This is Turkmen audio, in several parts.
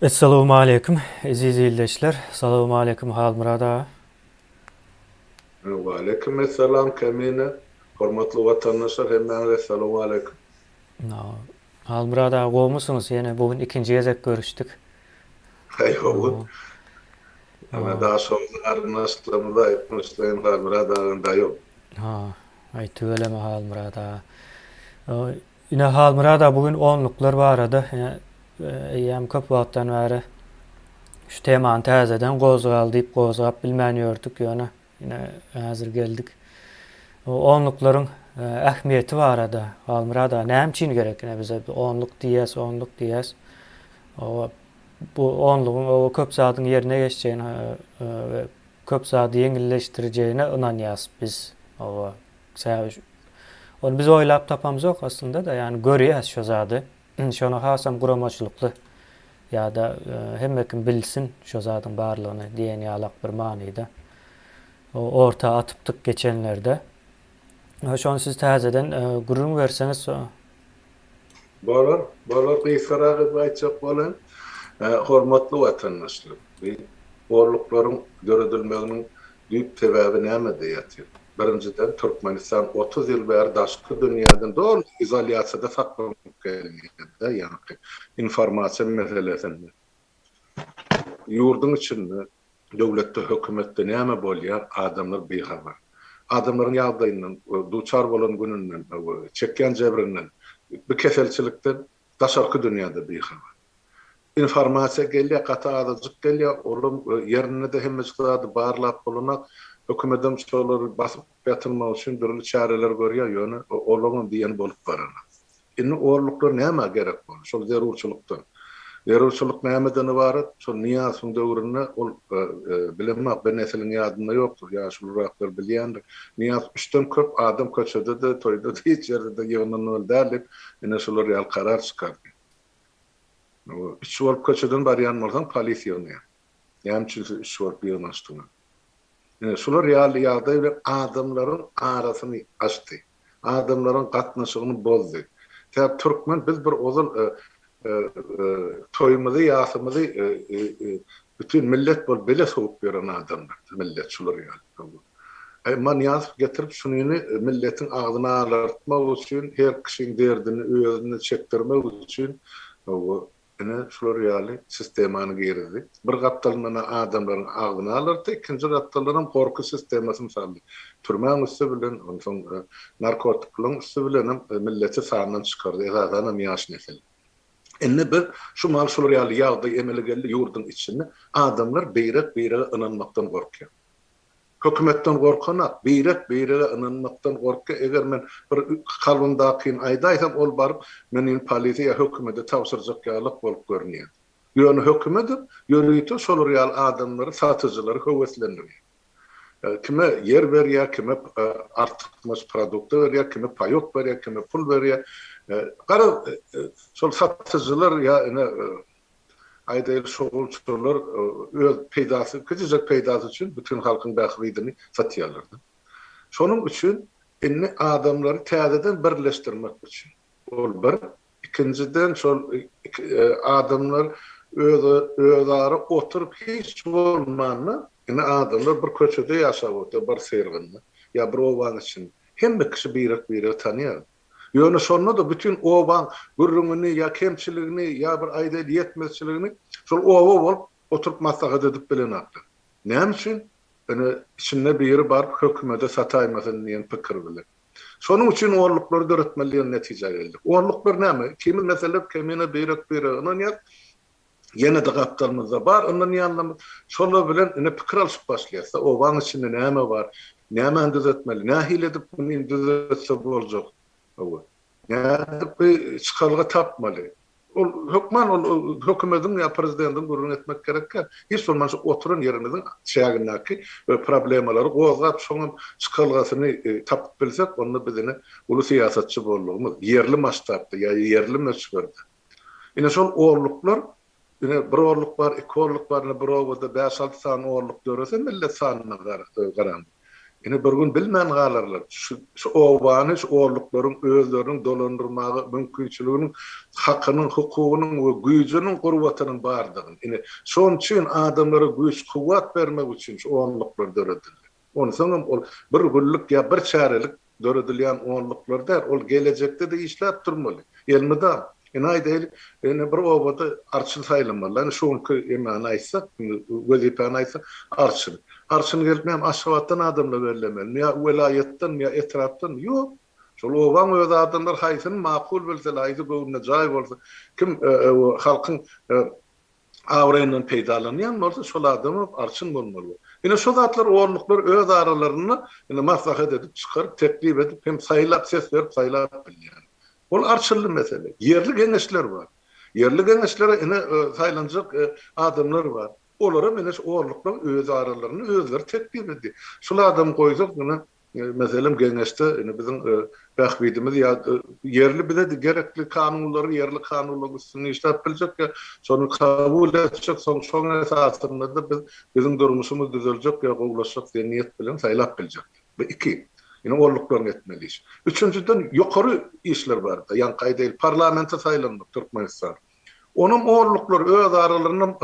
Esselamu aleyküm aziz izleyiciler. Selamu aleyküm Halmurad ağa. Ve aleykümselam Kemine. Hormatly vatandaşlar hemden selamu aleyküm. No. Halmurad ağa kovmuşsunuz yine bugün ikinci gezek görüştük. Eyvallah. No. Ana No. daha sonra nasılımda etmişlerin var buradağında yok. Ha. Ay tüveleme Halmurad ağa. O, yine Halmurad ağa bugün onluklar var arada. Eyyam köp vaqtdan beri şu temanı təzeden qozgal deyip qozgap bilmäniyorduk yana. Yine hazır geldik. O onlukların ähmiyeti var arada. Halmurad ağa näme üçin gerek yine bize onluk diyes, onluk diyes. O bu onluğun o köp zatın yerine geçeceğine ve köp zatı yengilleştireceğine inanýas biz. O onu biz oylap tapamız yok aslında da yani görýäs şu zatı. Şonu hasam guramaçlykly ya da hemmekim bilsin şu zatın barlygyny diýen ýalak bir manyda. O orta atypdyk geçenlerde. Şonu siz täzeden gurrun berseniz Bolar kıysarağı bayçak bolan hormatly vatandaşlar. Orlukların görüdülmeginin büyük sebäbi näme diýýär? Birinciden Türkmenistan 30 yıl beri daşky dünýäden doğru izolýasiýada saklanyp gelýär, ýani informasiýa meselesinde. Yurdun içinde, döwletde, hökümetde näme bolýar, adamlar behabar. Adamlaryň ýagdaýyndan, duçar bolan gününden, çekýän jebrinden, bir keselçilikden daşarky dünýäde behabar. Informasiýa gelýär, gata-adyjyk gelýär, olum ýerine de hemmejikleri barlap bolunak, hökümetem şolary basyp ýatyrmak üçin birli çareler görýär, ýöne olumly diýen bolup barar. Indi orluklar näme gerek bolar? Şol zerurçylykdan. Zerurçylyk nämeden ibaret? Şol Niýasyň döwründe ol bilenmek bir neslin ýadynda ýokdur. Ýaşulraklar bilýändir. Niýas üçden köp adam köçede de, toýda da, hiç ýerde de ýygnyny öldärlip, ene şolar ýal karar çykardy. Üç bolup köçeden barýan bolsaň polisiýa. Ýa-ni üçin üç bolup ýygnaşdylar. Şolar ýaly ýagdaý we adamlaryň arasyny açdy. Adamlaryň gatnaşygyny bozdy. Täp türkmen biz bir ozal toýumyzy, ýasymyzy bütün millet bol bele soğup beren adamlar. Millet şolar ýaly. Man ýazyp getirip şunyny milletin agzyna alartmak üçin, her kişiň derdini özüne çekdirmek üçin ene şolar ýaly sistemany girdi. Bir gatdalyna adamlaryň agzyna alarty, ikinji gatdalyna korku sistemasyny saldy. Türmäň üstü bilen, soň narkotiklaryň üstü bilen milleti sanyny çykardy. Esasan ýaş nesil. Enne bir şu mal şolar ýaly ýagdaý emele geldi ýurdun içinde adamlar beýrek inanmakdan gorkýar. Hökümetten gorkanak, beýrek inanmakdan gorkýar. Eger men bir kalbymdaky aýdaýsam ol baryp meni polisiýa hökümete tapşyrjak ýalyk bolup görnýär. Ýöne hökümet ýöneýdi şolar ýaly adamlary, satyjylary höweslendirýär. Kime yer berýär, kime artykmyş produkty berýär, kime paýok berýär, kime pul berýär. Gara şol satyjylar ýa ene aýdaýyl şogulçylar öz peýdasy, küçüjek peýdasy üçin bütün halkyň bähriýetini satýarlar. Şonuň üçin indi adamlary täzeden birleşdirmek üçin. Ol bir, ikinciden şol adamlar özleri oturup hiç bolmany, indi adamlar bir köçede ýaşap otur, bir serginde, ýa bir owan için hemme kişi beýrek tanýar. Ýöne şonda da bütün owan gürrüňini ýa kemçiligini ýa bir aýdaýl ýetmezçiligini şol owa bolup oturup maslahat edip bilenakdyr. Näme üçin? Ene içinde bir ýeri bar hökümete sataýmasyn diýen pikir bilen. Şonuň üçin orlukları döretmeliýän netije geldi. Orluklar näme? Kimi meselem kemine beýrek inanýar. Ýene de gapdalmyzda bar, ondan ýanlamy şolar bilen ene pikir alyp başlaýarsa, owaň içinde näme bar? Näme düzeltmeli? Nähil edip bunu düzeltse boljak? Yani çıkarga tapmalı. Hökümetin ya prezidentin gurrun etmek gerekir. Hiç olmazsa oturun yerimizin şeýagindäki ve problemleri gozgap şoňun çıkargasyny tapyp bilsek, onda bizini ulu siýasatçy bolugymyz yerli maştapda ýa yerli meşgulda. Ine şol orluklar, ine bir orluk bar, iki orluk bar, bir owada 5-6 sany orluk görese millet sanyna garan. Ine bir gün bilmän galarlar. Şu obany, şu orlukların özlerinin dolandırmagy mümkinçiliginin, hakynyň, hukugynyň we güýjüniň gurbatynyň bardygyny. Ine şoň üçin adamlara güýç, kuwwat bermek üçin şu orluklar döredildi. Onu soňam ol bir günlük ya bir çärelik döredilýän orluklarda ol gelecekde de işläp durmaly. Elmida Enaýda ene bir obada arçyl saýlanmaly. Ene şoňky emani aýtsak, wezipany aýtsak arçyl. Arçyl gelmem aşgabatdan adamla verilemeli. Ya welaýetden ya etrapdan ýok. Şol oban öz adamlar haýsyn makul bolsa, aýdy goýuna jaý bolsa, kim halkyň awraýyndan peýdalanýan bolsa şol adamy arçyl bolmaly. Ine şol zatlar orluklar öz aralaryny ine maslahat edip çykaryp teklip edip hem saýlap ses berip saýlap bilýär. Ol arçylly mesele. Yerli geňeşler var. Yerli geňeşlere ine saýlanjak adamlar var. Olara menes orluklar öz aralaryny özleri teklip eddi. Şol adam goýsak ine meselem geňeşde ine biziň bähbidimiz ýa yerli bize gerekli kanunlary, yerli kanunlar üstüne işläp biljek ya, şonu kabul etjek, şoň esasynda da biziň durmuşymyz düzeljek ýa gowlaşjak diýen niýet bilen saýlap biljek. Bu iki. Yine orluklarını etmeli iş. Üçüncüden yukarı işler var da. Yani kaydıyla parlamento saylanmak Türkmenistan. Onun orlukları öz aralarını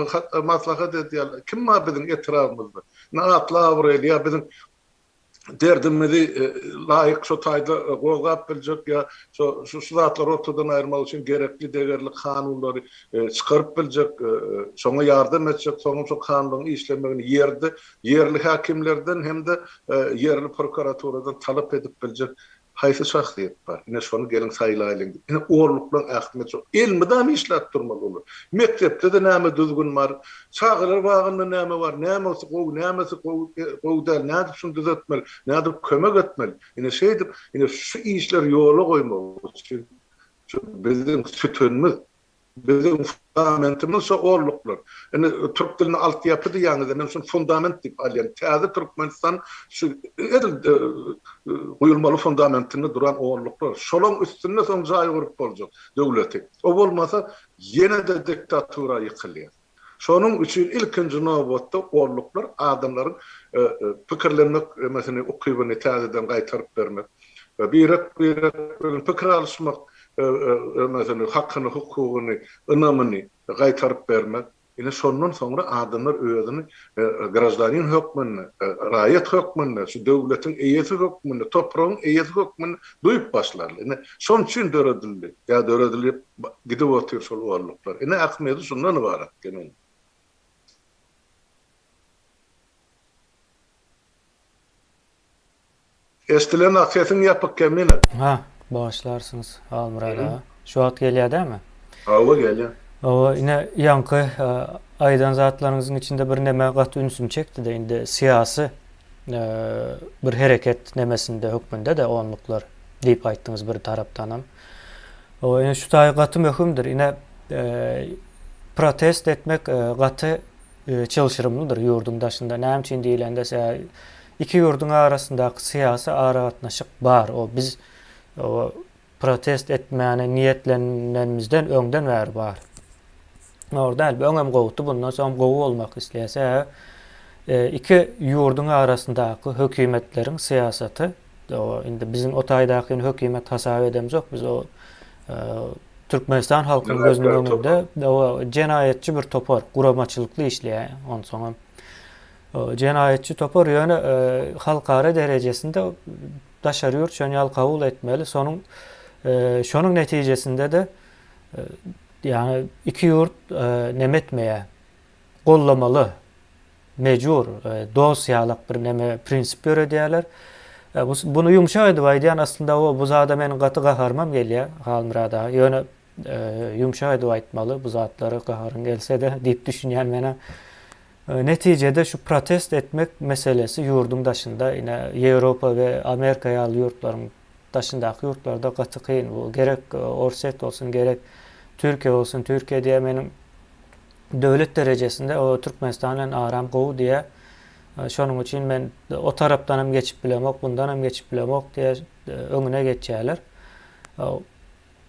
maslahat ediyorlar. Kim var bizim etrafımızda? Ne atla buraya ya bizim derdimizi layık şu tayda goğap bilecek ya şu zatlar ortadan ayırmak için gerekli değerli kanunları çıkarıp bilecek, sonra yardım edecek, sonra şu kanunun işlemlerini yerli hakimlerden hem de yerli prokuraturadan talep edip bilecek haýsy şahsiýet bar. Ine şonu gelin saýlaýlyň. Ine orluklaryň ähmiýeti çok. Ilmidam işläp durmaly bolar. Mektepde de näme düzgün bar, çağılar wagynda näme bar, nämesi gowdal, näde şunu düzeltmeli, näde kömek etmeli. Ine şeýdip, ine şu işler ýola goýmak üçin şu bizim sütünmiz, bizim fundamentimiz şu orluklar. Yani Türk dilini altyapı diýäňizde şu fundament diýip alýan. Täze Türkmenistan şu goýulmaly fundamentini duran orluklar. Şolaň üstünde soň jaý gurup boljak döwleti. O bolmasa ýene de diktatura ýykylýar. Şonuň üçin ilkinji nowbatda orluklar adamlaryň pikirlenmek meseleni ukybyny täzeden gaýtaryp bermek. Birek pikir alışmak mesela hakkını, hukukyny, ynamyny gaýtaryp bermek. Ine şondan soňra adamlar özüni grajdanin hökmüni, raýat hökmüni, şu döwletiň eýesi hökmüni, toprağyň eýesi hökmüni duýup başlarlar. Ine şon üçin döredildi. Ya döredilip gidip otyr şol orluklar. Ine ähmiýeti şundan ibaret genen. Estilen aksesin yapıp kemine. Ha, bağışlarsınız Almurad ağa. Şu at gelýär dämi? Awa gelýär. O ine yankı aydan zatlarınızın içinde bir neme gat ünsüm çekti de indi siyasi bir hereket nemesinde hükmünde de onluklar deyip aýtdyňyz bir taraptanam. O ine şu taý gaty möhümdir. Ine protest etmek gaty çylşyrymlydyr ýurdun daşynda. Näme üçin diýilende iki ýurdun arasyndaky siyasi aragatnaşyk bar. O biz o protest etmäne niýetlenenimizden öňden bäri bar. Orada elbä öňem gowuty bundan soň gowy bolmak isleýärse iki ýurdun arasyndaky hökümetleriň siýasaty o indi bizim o taýdaky hökümet hasap edemjok. Biz o Türkmenistan halkynyň gözüne öňünde o jenaýetçi bir topar, guramaçylykly işleýär. Ondan soň jenaýetçi topar ýöne halkara derejesinde daşary ýurt şonu kabul etmeli. Şonuň netijesinde de yani iki ýurt nemetmeýe gollamaly, mejbur, dosiýalyk bir neme prinsip öredýärler. Bunu ýumşak edip aýdýan aslında o bu zada meniň gaty gaharmam gelýär Almurad ağa. Ýöne ýumşak edip aýtmaly bu zatlary gaharyn gelse de diýip düşünýän mene. Neticede şu protest etmek meselesi yurdun daşında yine Avrupa ve Amerika ýaly ýurtlaryň daşyndaky ýurtlarda gaty kyn. Bu gerek Orset olsun gerek Türkiye olsun. Türkiye diye benim döwlet derejesinde o Türkmenistan'dan aram gowy diye şonuň üçin men o tarapdanam geçip bilemok, bundanam geçip bilemok diye öňüne geçýärler.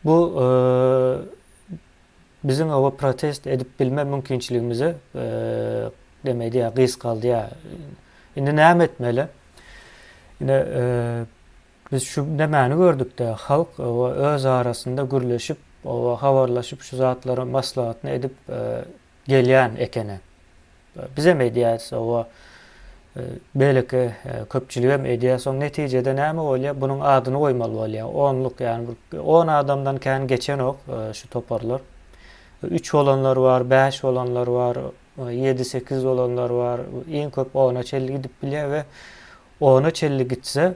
Bu bizim o protest edip bilme mümkinçiligimizi demedi ya gys kaldy ya. Indi näme etmeli? Yine biz şu demeni gördük de halk o öz arasında gürleşip o havarlaşıp şu zatların maslahatını edip gelýän ekene. Bize medyası o belki köpçülüğe medyası o neticede näme bolýar? Bunun adyny goýmaly bolýar. Onluk yani 10 adamdan kän geçen ok şu toparlar. 3 olanlar var, 5 olanlar var, 7-8 olanlar var. En köp 10'a çelli gidip bilýär we 10'a çelli gitse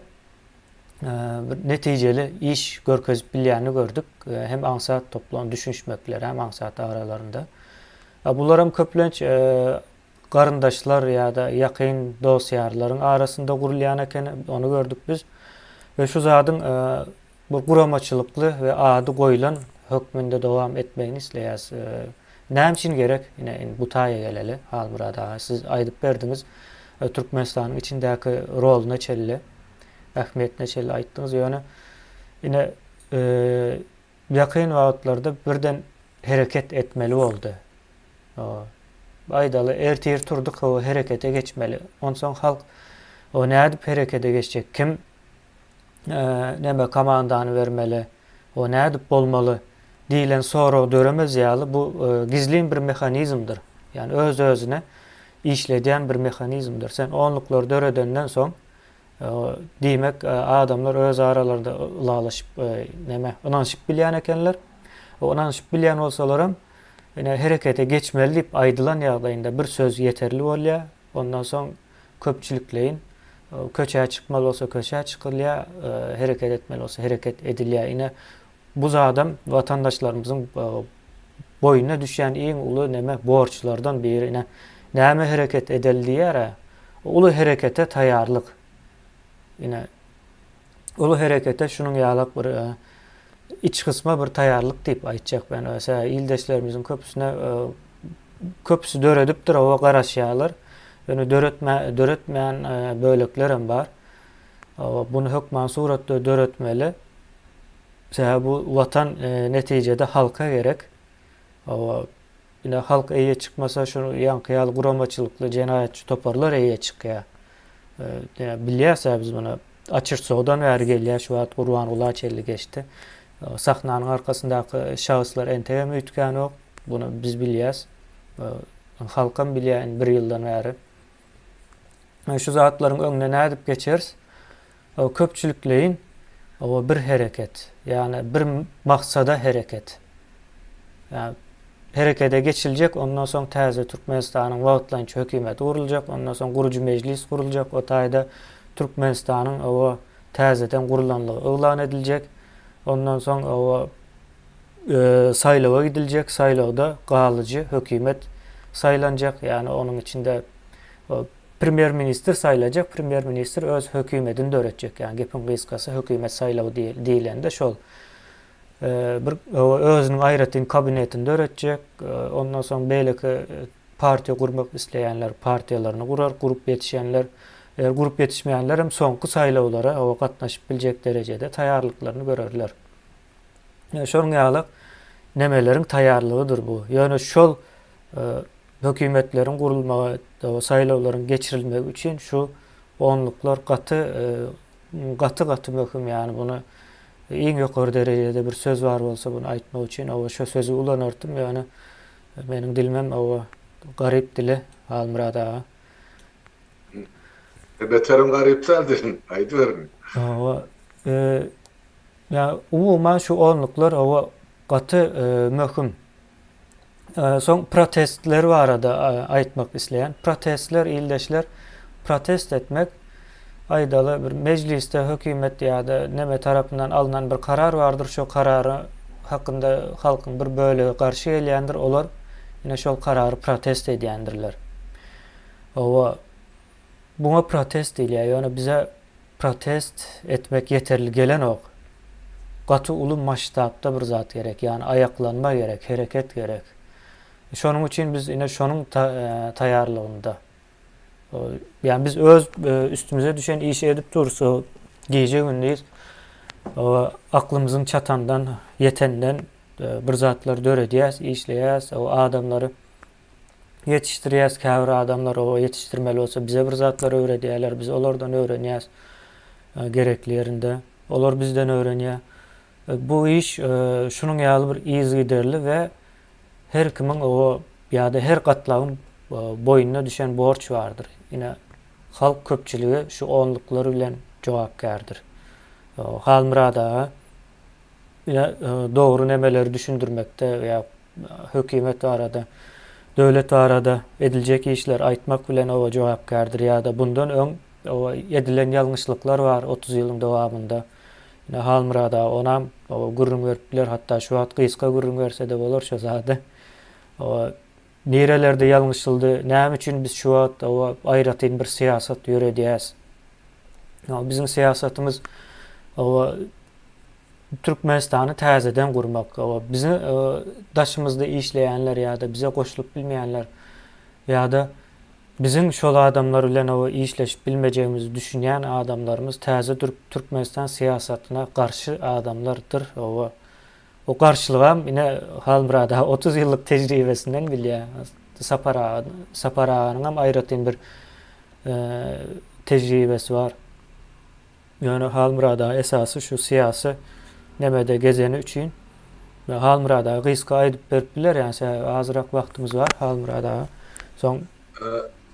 bir neticeli iş görkezip bilýäni gördük. Hem ansat toplan düşünşmekler hem ansat aralarında. Bularım köplenç garyndaşlar ýa-da ýakyn dostýarlaryň arasında gurulýan eken onu gördük biz. Ve şu zadyň bu guramaçylykly we ady goýulan hökmünde dowam etmegini isleýäs. Näme üçin gerek? Ine bu taýa geleli. Halmurad aga siz aýdyp berdiňiz. Türkmenistanyň içindäki roluny çelli, ähmiýetine çelli aýtdyňyz. Ýöne ine ýakyn wagtlarda birden hereket etmeli boldy. Aýdaly ertir turduk o herekete geçmeli. Onsoň halk o nädip herekete geçecek? Kim näme komandany bermeli? O nädip bolmaly? Diýilen soraw döremez ýaly bu gizlin bir mehanizmdir. Yani öz özüne işledýän bir mehanizmdir. Sen onluklar döredenden soň diýmek adamlar öz aralarında ulalaşyp näme ynanşyp bilýän ekenler. O ynanşyp bilýän bolsalaram ine herekete geçmeli diýip aýdylan ýagdaýynda bir söz yeterli bolýar. Ondan soň köpçülikleýin köçäge çykmaly bolsa köçäge çykylýar, hereket etmeli bolsa hereket edilýär. Ine bu zadam vatandaşlarymyzyň boyuna düşen iň uly näme borçlardan biri. Ine näme hereket edilýär? Uly herekete taýýarlyk. Ine uly herekete şunuň ýalyk bir iç kısma bir taýýarlyk diýip aýtjak ben. Mesela ildeşlerimizin köpüsü döredipdir o garaşýarlar. Yani döretmeýän bölekler bar. Bunu hökmen suratda döretmeli. Mesela bu vatan neticede halka gerek. Yine halk eýe çykmasa şunu ýankyýaly guramaçylykly jenaýatçy toparlar eýe çykýar. Bilýärse biz bunu açyr soğdan bäri gelýär şu wagt Gurban Ulaçelli geçti. Sahnanyň arkasyndaky şahyslar entegem üýtgän ok. Bunu biz bilýäs. Halkam bilýän bir ýyldan bäri. Şu zatlaryň öňüne nädip geçeriz? Köpçülikleýin o bir hereket. Yani bir maksada hereket. Yani herekete geçilecek. Ondan soň täze Türkmenistanyň wagtlanýy hökümeti guruljak. Ondan soň gurucu meclis guruljak. O taýda Türkmenistanyň o täzeden gurulanlygy elan ediljek. Ondan soň o saylawa gidiljek. Saylawda galyjy hökümet saylanjak. Yani onun içinde premier minister saylajak. Premier minister öz hökümetini döretjek. Yani gepin gysgasy hökümet saylawy diýilende şol. Bir özüniň aýratyn kabinetini döretjek. Ondan soň beýleki partiýa gurmak isleýänler partiýalaryny gurar, gurup ýetişenler, gurup ýetişmeýänler hem soňky saylawlara o gatnaşyp biljek derejede taýýarlyklaryny görerler. Şonuň ýaly nemeleriň taýýarlygydyr bu. Ýöne şol hökümetleriň gurulmagy, saylawlaryň geçirilmegi üçin şu onluklar gaty möhüm yani bunu iň ýokary derejede bir söz bar bolsa bunu aýtmak üçin o şo sözü ulanyrtym ýöne meniň dilimem o garyp dili Halmurad aga. Beterim garyp dildin aýdyp berme. Ya umuman şu onluklar o gaty möhüm. Soň protestler barada aýtmak isleýän. Protestler ildeşler protest etmek aýdaly bir mecliste hökümet ýa-da näme tarapyndan alynan bir karar bardyr. Şo karary hakynda halkyň bir bölegi garşy gelýändir. Olar ýene şol karary protest edýändirler. Buna protest diýilýär. Ýöne bize protest etmek yeterli gelen ok. Gaty uly maştapda bir zat gerek. Yani ayaklanma gerek, hereket gerek. Şonuň üçin biz ine şonuň taýýarlygynda. Yani biz öz üstümüze düşen işi edip dursa gece gündüz aklımızın çatandan, yetenden bir zatlar dörediyäs, işleýäs, o adamları yetiştirýäs, käbir adamlar o yetiştirmeli olsa bize bir zatlar öwredýärler, biz olardan öwrenýäs. gerekli yerinde. Olar bizden öğrenýär. Bu iş şunun ýaly bir izgiderli we her kimin o ýa-da her gatlagyň boyuna düşen borç bardyr. Ine halk köpçüligi şu onluklary bilen jogapkärdir. Halmyrada ine dogry nemeleri düşündürmekde veya hökümet arada, döwlet arada ediljek işler aýtmak bilen o jogapkärdir ýa-da bundan öň o edilen ýalňyşlyklar bar 30 ýylyň dowamında. Ine Halmyrada onam o gürrüm beripdiler, hatda şu wagt gyska gürrüm berse de bolar şo zady. O nerelerde ýalňyşyldy, näme üçin biz şu wagt o aýratyn bir siýasat ýöredýäs. Bizim siýasatymyz o Türkmenistany täzeden gurmak. O bizi daşymyzda işleýänler ýa-da bize goşulyp bilmeýänler ýa-da bizim şol adamlar bilen o işleşip bilmejegimizi düşünýän adamlarymız täze Türkmenistan siýasatyna garşy adamlardyr. O garşylygam ine Halmyrada 30 ýyllyk tejribesinden bilýär. Saparanyň aýratyn bir tejribesi bar. Yani Halmyrada esasy şu siýasy nemede gezeni üçin ve Halmyrada gyska aýdyp beripdiler. Yani azyrak wagtymyz bar Halmyrada. Soň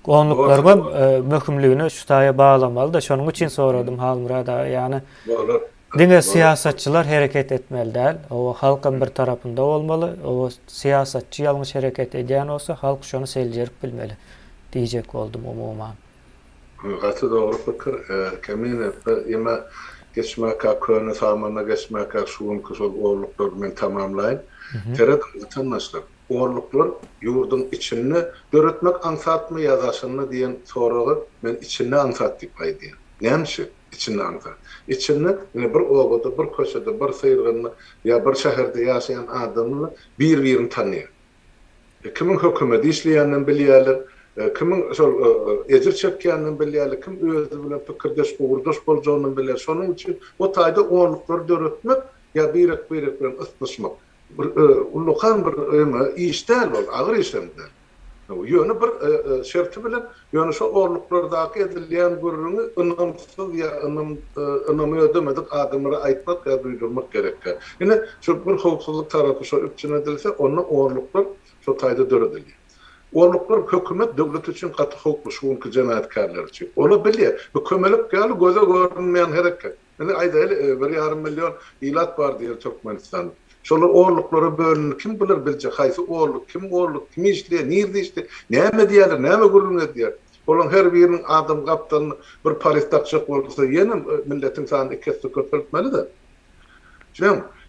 onluklarga möhümligini şu taýa bağlamaly da şonuň üçin soradym Halmyrada. Yani diňe siýasatçylar hereket etmeli däl. O halkın bir tarapynda bolmaly. O siýasatçy ýalňyş hereket edýän bolsa halk şonu seljerip bilmeli diýjek boldum umumyň. Gatı doğru fikir. Kemine ima geçmeka köne samana geçmeka şuun kısol oğurluklar men tamamlayın. Teredim tanışlar. Oğurluklar yurdun içini döretmek ansatma yazaşını diyen soruları men içini ansattık bay diyen. Neymişi? İçini ansat. İçini bir oğuda, bir köşede, bir seyirgini ya bir şehirde yaşayan adamını bir tanıyor. Kimin hükümeti işleyenini bilýärler. Kimin ejir çekýänini bilýärler, kim özü bilen pikirdeş, uğurdaş boljagyny bilýär. Şonuň üçin o taýda oňluklar döretmek ýa birek bilen yslaşmak. Ulukan bir işdäl bol, agyr işlemde. Ýöne bir şerti bilen, ýöne şo oňluklardaky edilýän gurruny ynamsyz ýa ynamy ödemedik adamlara aýtmak ýa duýdurmak gerek. Ine şu bir howpsuzlyk tarapy şo üçin edilse, onu oňluklar şo taýda döredilýär. Oňluklar hökümet döwlet üçin gaty hukuk şuňky jenaatkarlar üçin. Ola bilýär. Bu kömelip gal göze görünmeýän hereket. Ene aýda 1,5 milyon ilat bar diýer Türkmenistan. Şolar oňluklary bölünür. Kim bilir biljek haýsy oňluk, kim işleýär, nerede işleýär, näme diýerler, näme gürrüňe diýer. Olan her birinin adam gapdan bir paris takşak bolsa ýene milletin sanyny ikisi köpeltmeli-de.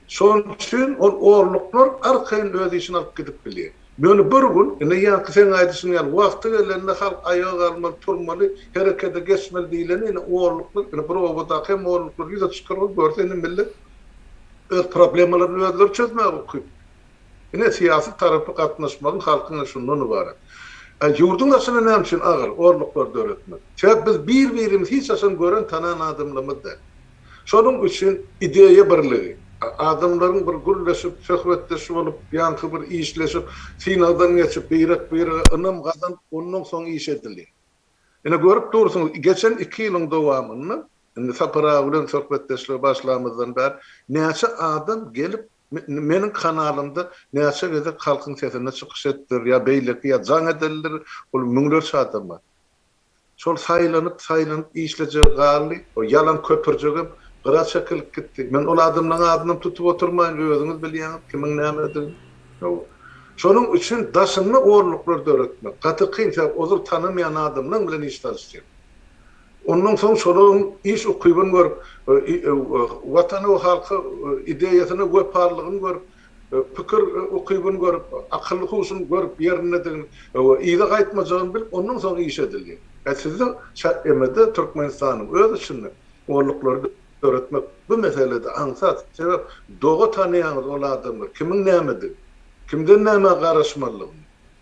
Şoň üçin oňluklar arkaýyn öz işini alyp gidip bilýär. Meni bir gün, ýa-ki sen aýdyşyň ýaly wagty gelende halk ayağa almaly, turmaly, herekete geçmeli diýileni oňluklar, bir obada hem oňluklar ýüze çykyryp görse millet öz problemlerini özleri çözmäge okuyup. Siýasy tarapy gatnaşmagyň halkyň şundan ibaret. Yurdun asyny näme üçin agyr oňluklar döretmek? Sebäp biz bir-birimiz hiç aşan gören tanan adamlarymyz da. Şonuň üçin ideýa birligi. Adamların bir gürleşip, söhbetleşip olup, ýanky bir işleşip, finaldan geçip, birek ynam gazan, ondan soň iş edildi. Görüp durursunuz, geçen 2 ýylyň dowamyny, Sapara bilen söhbetleşip başlamazdan beri, näçe adam gelip, meniň kanalymda näçe gede halkyň sesine çykyş etdir, ýa beýleki, ýa jaň edildir, ol müňlerçe adam bar. Şol saýlanyp işleje galy, o ýalan köpürjegim, Gıra çekilip gitti. Men ol adamlaryň adyny tutup oturmaýyn, özüňiz bilýän, kimiň nämedir. Şonuň üçin daşyny oňluklar döretmek. Gaty kynça ozur tanımayan adamlaryň bilen iş tartışýar. Ondan soň şonuň iş okuyup görüp, watany we halky ideýasyny we parlagyny görüp, pikir okuyup görüp, akylly huşuny görüp, ýerine ýa gaýtmajagyny bilip, ondan soň iş edilýär. Sizin şäherinde Türkmenistanyň öz içinde oňluklar öğretmek bu meselede ansat. Sebep doğa tanıyanız ol adamlar. Kimin nämedir? Kimden näme garaşmaly?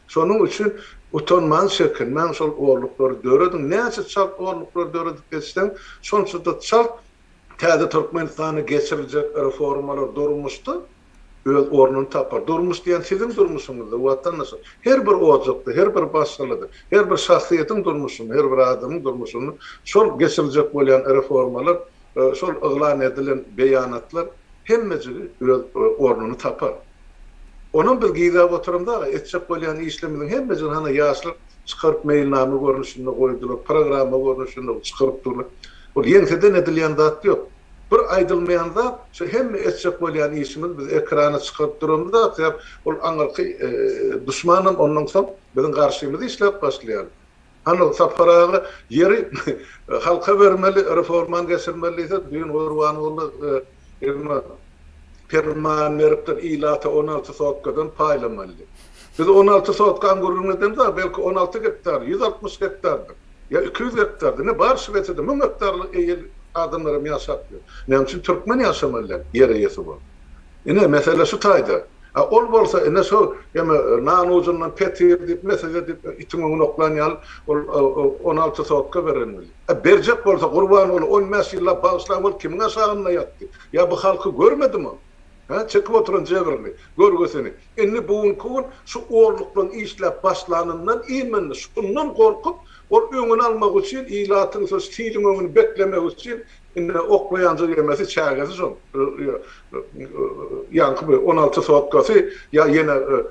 Şonuň üçin utanman çekinmen şol oğurluklary döredin. Näçe çal oğurluklary döredip geçsen, şonçada çal täze Türkmenistany geçiriljek reformalar durmuşdy. Öz ornuny tapar. Durmuş diýen sizin durmuşuňyzda, watandaş. Her bir ojakda, her bir başgalyda, her bir şahsiýetiň durmuşuny, her bir adamyň durmuşuny şol geçiriljek bolýan reformalar şol ıglan edilen beyanatlar hemmeci ornunu tapar. Onun bir gizap oturumda etçek bolyan işleminin hemmeci hana yaşlar çıkarıp mailname görünüşünde koydular, programa görünüşünde çıkarıp durlar. O ýeňseden edilen zat ýok. Bir aýdylmaýan zat, şu hemme etçek bolyan işimiz biz ekrana çıkarıp durumda, ol aňarky düşmanım ondan soň biziň garşymyzda işläp başlaýar. Hani saparağı yeri halka vermeli, reforman geçirmeli ise düğün Urvanoğlu perman veripdir ilata 16 sotkadan paylamalı. Biz 16 sotkan gururundan da belki 16 hektar, 160 hektardır. Ya 200 hektardır. Ne bar Şüveç'de 1000 hektarlı adamlarım yaşatıyor. Ne için Türkmen yaşamalılar yere yesi var. Yine mesele şu tayda. Ol bolsa ene şu ýa-da nanucundan petir dip mesele dip itiňi noklanýal 16 sotka berenmeli. Berjek bolsa Gurbanoğlu 15 ýylla bağışlanmaly kimiňe şagyna ýatdy. Ya bu halky görmedimi? Çekip oturan jebirli. Görgöseni. Indi bugun şu orlukdan işläp başlanandan iýmenli şundan gorkup ol öňüni almak üçin ilatyň şu stiliň öňüni beklemek üçin indi oklayanca gelmesi çägesi şol. Ýa-ni 16 sotkasy ya ýene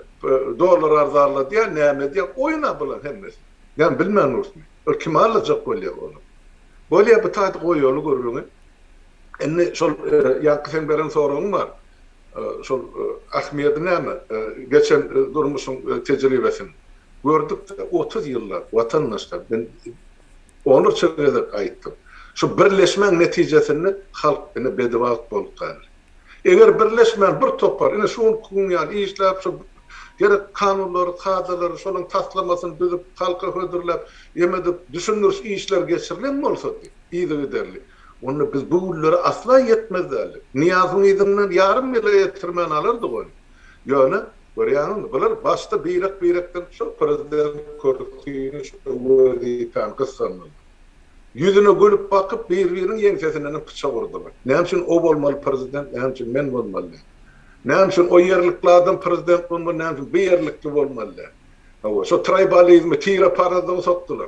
dolar arzarla diýär näme diýär oýna bulan hemmesi. Yani bilmän ursun. Kim alacak bolýar onu. Bolýar bu taýda goýýaly görüňi. Indi şol ýa-ni sen beren soragyň bar. Şol ahmiyeti näme? Geçen durmuşun tecrübesini gördük 30 ýyllar watandaşlar ben onu çögerek aýtdym. Şu birleşmen netijesini halk ene bedewat bolup galyr. Eger birleşmen bir topar ene şuň kunýan işläp şu gerek kanunlary, kadalar şolaryň taslamasyny düzüp halka hödürläp ýemedip düşündürüş işler geçirilen bolsa iýdi giderli. Onu biz bu ýyllara asla yetmezdi. Niýazyň izinden ýarym ýyla ýetirmän alyrdyk onu. Ýöne görýäňiz bular başda beýrekden şu prezident körükdiýini şu wezifany kyssanlar. Yüzüne gülüp bakıp bir-biriniň ýeňsesinden pıça vurdular. Näme üçin o bolmaly prezident, näme üçin men bolmaly? Näme üçin o ýerlikli adam prezident bolmaly, näme üçin bu ýerlikli bolmaly? Şu tribalizmi tira parada soktular.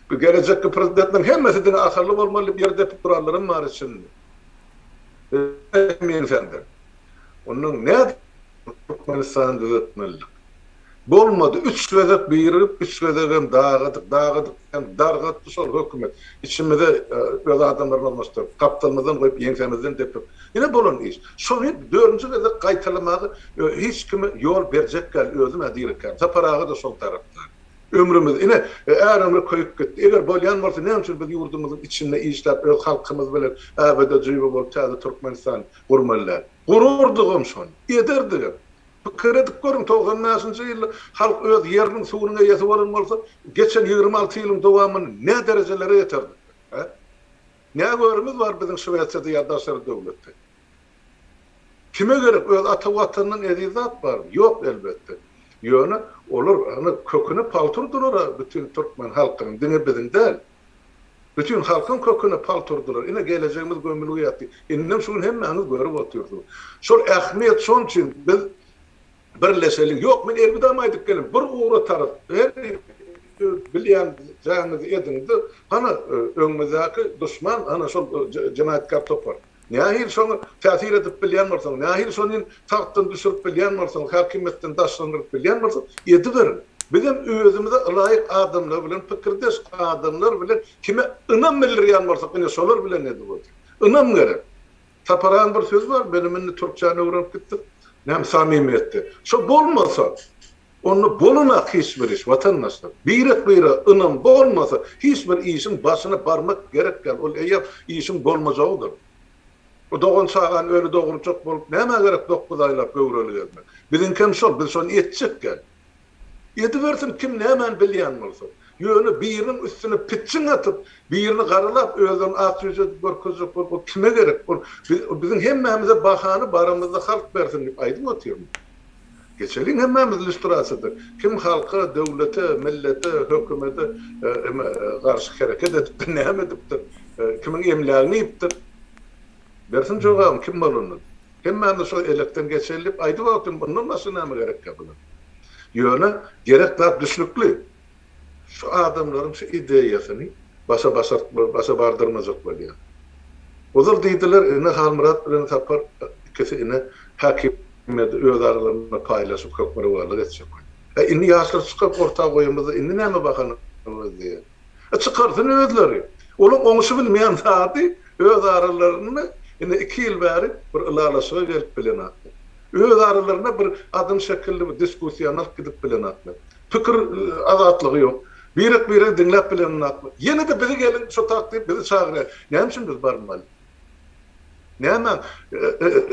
Bu gelecekki prezidentlerin hemmesi ahırlı bolmaly bir ýerde turarlarym bar için. Men efendim. Onun ne Türkmenistan düzeltmeli. Bolmadı. 3 vezet birip, 3 vezet dağıdık, yani dargatdı şol hökümet. İçimizde öyle adamlar olmuştur. Kaptanımızdan koyup, yengemizden depip. Yine bolun iş. Şonu 4. vezet qaytalamağı hiç kimi yol berjek gel, özüm edirik gel. Zaparağı da sol tarafta. Ömrümüz, yine eğer ömrü koyup gitti. Eğer bolyan varsa ne için biz yurdumuzun içinde işler, öz halkımız bilir, abede cüybe bol, çağda Türkmenistan kurmalılar. Gururduğum şonu, ederdiğim. Kredik görün 90-njy ýyl halk öz ýeriniň suwunyna ýetip bolmasa, geçen 26 ýylyň dowamyny ne derejelere ýetirdi? Ne görümiz var biziň Şüweçde ýa-da döwletde? Kime gerek öz ata watanynyň edizat bar? Ýok elbetde. Ýöne olar hani köküni paltyrdylar bütün Türkmen halkynyň, dini biziň däl. Bütün halkın köküni paltyrdylar. Ine gelejegimiz gömülüge ýatdy. Innem şuň hemmäňiz görüp oturdy. Şol ähmiýet şoň üçin biz birleşelim. Yok men elbidamaýdyk gelin. Bir uğra taraf. Her bilýän jaňyzy edindi. Ana öňümizdäki düşman ana şol jemaatga topar. Nähir şonu täsir edip bilýän bolsaň, nähir şonu tahtdan düşürüp bilýän bolsaň, hakimiýetden daşlandyryp bilýän bolsaň, ýetiberin. Bizim özümüze laýyk adamlar bilen pikirdeş adamlar bilen kime ynam bilýän bolsak, ine şolar bilen edi bu. Ynam gerek. Taparan bir söz var, benim Türkçäni öwrenip gitdim. Nem samimiýetde. Şo bolmasa, onu boluna hiç bir iş vatandaşlar. Bir ınam bolmasa, hiç bir işin başına barmak gerek gel. Ol eýer işin bolmajagydyr. O doğun çağan öyle doğuracak bolup, näme gerek 9 aýlap göwreli gelmek. Biziň kim şol, biz şonu etjek gel. Ýetibersin kim näme bilýän bolsa. Ýöne birinin üstüne pitçin atıp, birini garalap, özün ak yüzü görkezip, o kime gerek? Bizim hemmemize bahany barymyzda halk bersin dip aýdym otyrum. Geçelim hemmemiz illüstrasydyr. Kim halka, döwlete, millete, hökümete garşy hereket edip, näme edipdir? Kimin emlägini ýipdir? Bersin jogam kim bolunur? Hemmemiz şo elekden geçerilip aýdyp otyrum, bundan nasıl näme gerek ýapylar? Ýöne gerekler düşnükli. Şu adamların şu ideýasyny başa bardyrmajak bolýar. Ozal diýdiler, ine Halmurat bilen Sapar ikisi ine hakimiyeti öz aralarında paylaşıp kökmeri varlık etjek. Inni ýaşlar çykyp orta goýumyzda inni näme bakanymyz diýe. Çıkarsın özleri. Onun oňuşy bilmeýän zady öz aralaryny ine 2 ýyl bäri bir ılalaşy berip bilen atdy. Öz aralaryna bir adam şekilli bir diskussiýa gidip bilen atdy. Pikir azatlygy ýok. Birek dinläp bilen atdy. Ýene de bizi gelin şu takdir bizi çagyrar. Näme üçin biz barmaly? Näme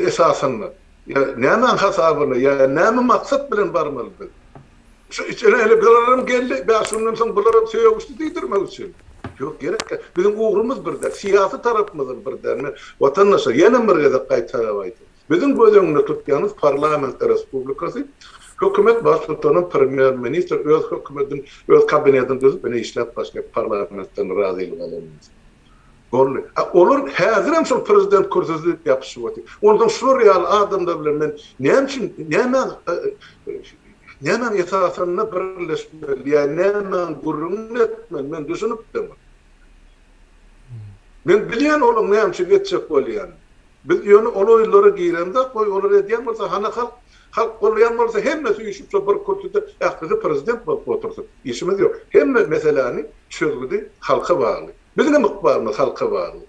esasyny? Ya näme hasabyny? Ya näme maksat bilen barmaly biz? Şu içine hele bulalarım geldi, ben şundan sonra bulalarım söýüşdi diýdirmek üçin. Yok gerek. Bizim uğrumuz birde, siyasi tarafımızın birde. Vatandaşlar yine bir gede qaytaraydı. Bizim gözümüzde tutýanys parlament respublikasy, hökümet başlygynyň premier ministr öz hökümetiniň öz kabinetini düzüp beni işläp başlayıp parlamentden razylyk alýar. Olur häzir hem şol prezident kursuzy ýapyşyp otyr. Ondan şu real adamda bilen men näme esasyny birleşmeli, ýa-ni näme gurrun etmeli, men düşünüpdim. Men bilýän olam näme üçin geçjek bolýan. Biz ýöne oloýlary giýrende, goý olar edýän bolsa, hana halk bolýan bolsa hemmesi ýüşüp bir kurtuda ýakdy prezident bolup otursa, işimiz ýok. Hemme meseleni çözgüdi halka bagly. Bizim mukbarymyz halka bagly.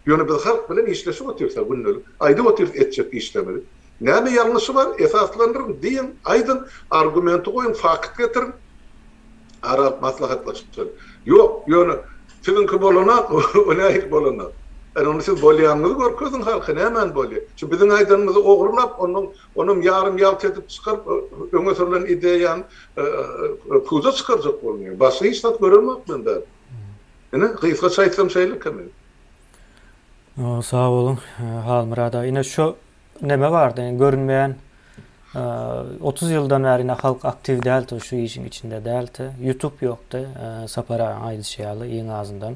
Ýöne biz halk bilen işleşip otursa günlük, aýda oturup etjek işlemeli. Näme ýalňyşy bar? Esaslandyryn diýin, aýdyn argumenti goýun, fakt getirin. Arap maslahatlaşyp. Ýok, ýöne sizinki bolana, o nähik bolana. Onu siz bolýanyňyzy görkezin halky nämen bolýar? Şu biziň aýdanymyzy ogurlap, onuň ýarym ýalt edip çykaryp, öňe sürülen ideýany puza çykarjak bolýar. Başga hiç zat görelmek mende. Ine gysga çaýtsam şeýlik mi? Sağ olun Halmurada. Yine şu neme vardı, yani görünmeyen 30 yıldan beri halk aktif değildi şu işin içinde değildi. YouTube yoktu. Sapara aýdy şeýaly iň ağzından.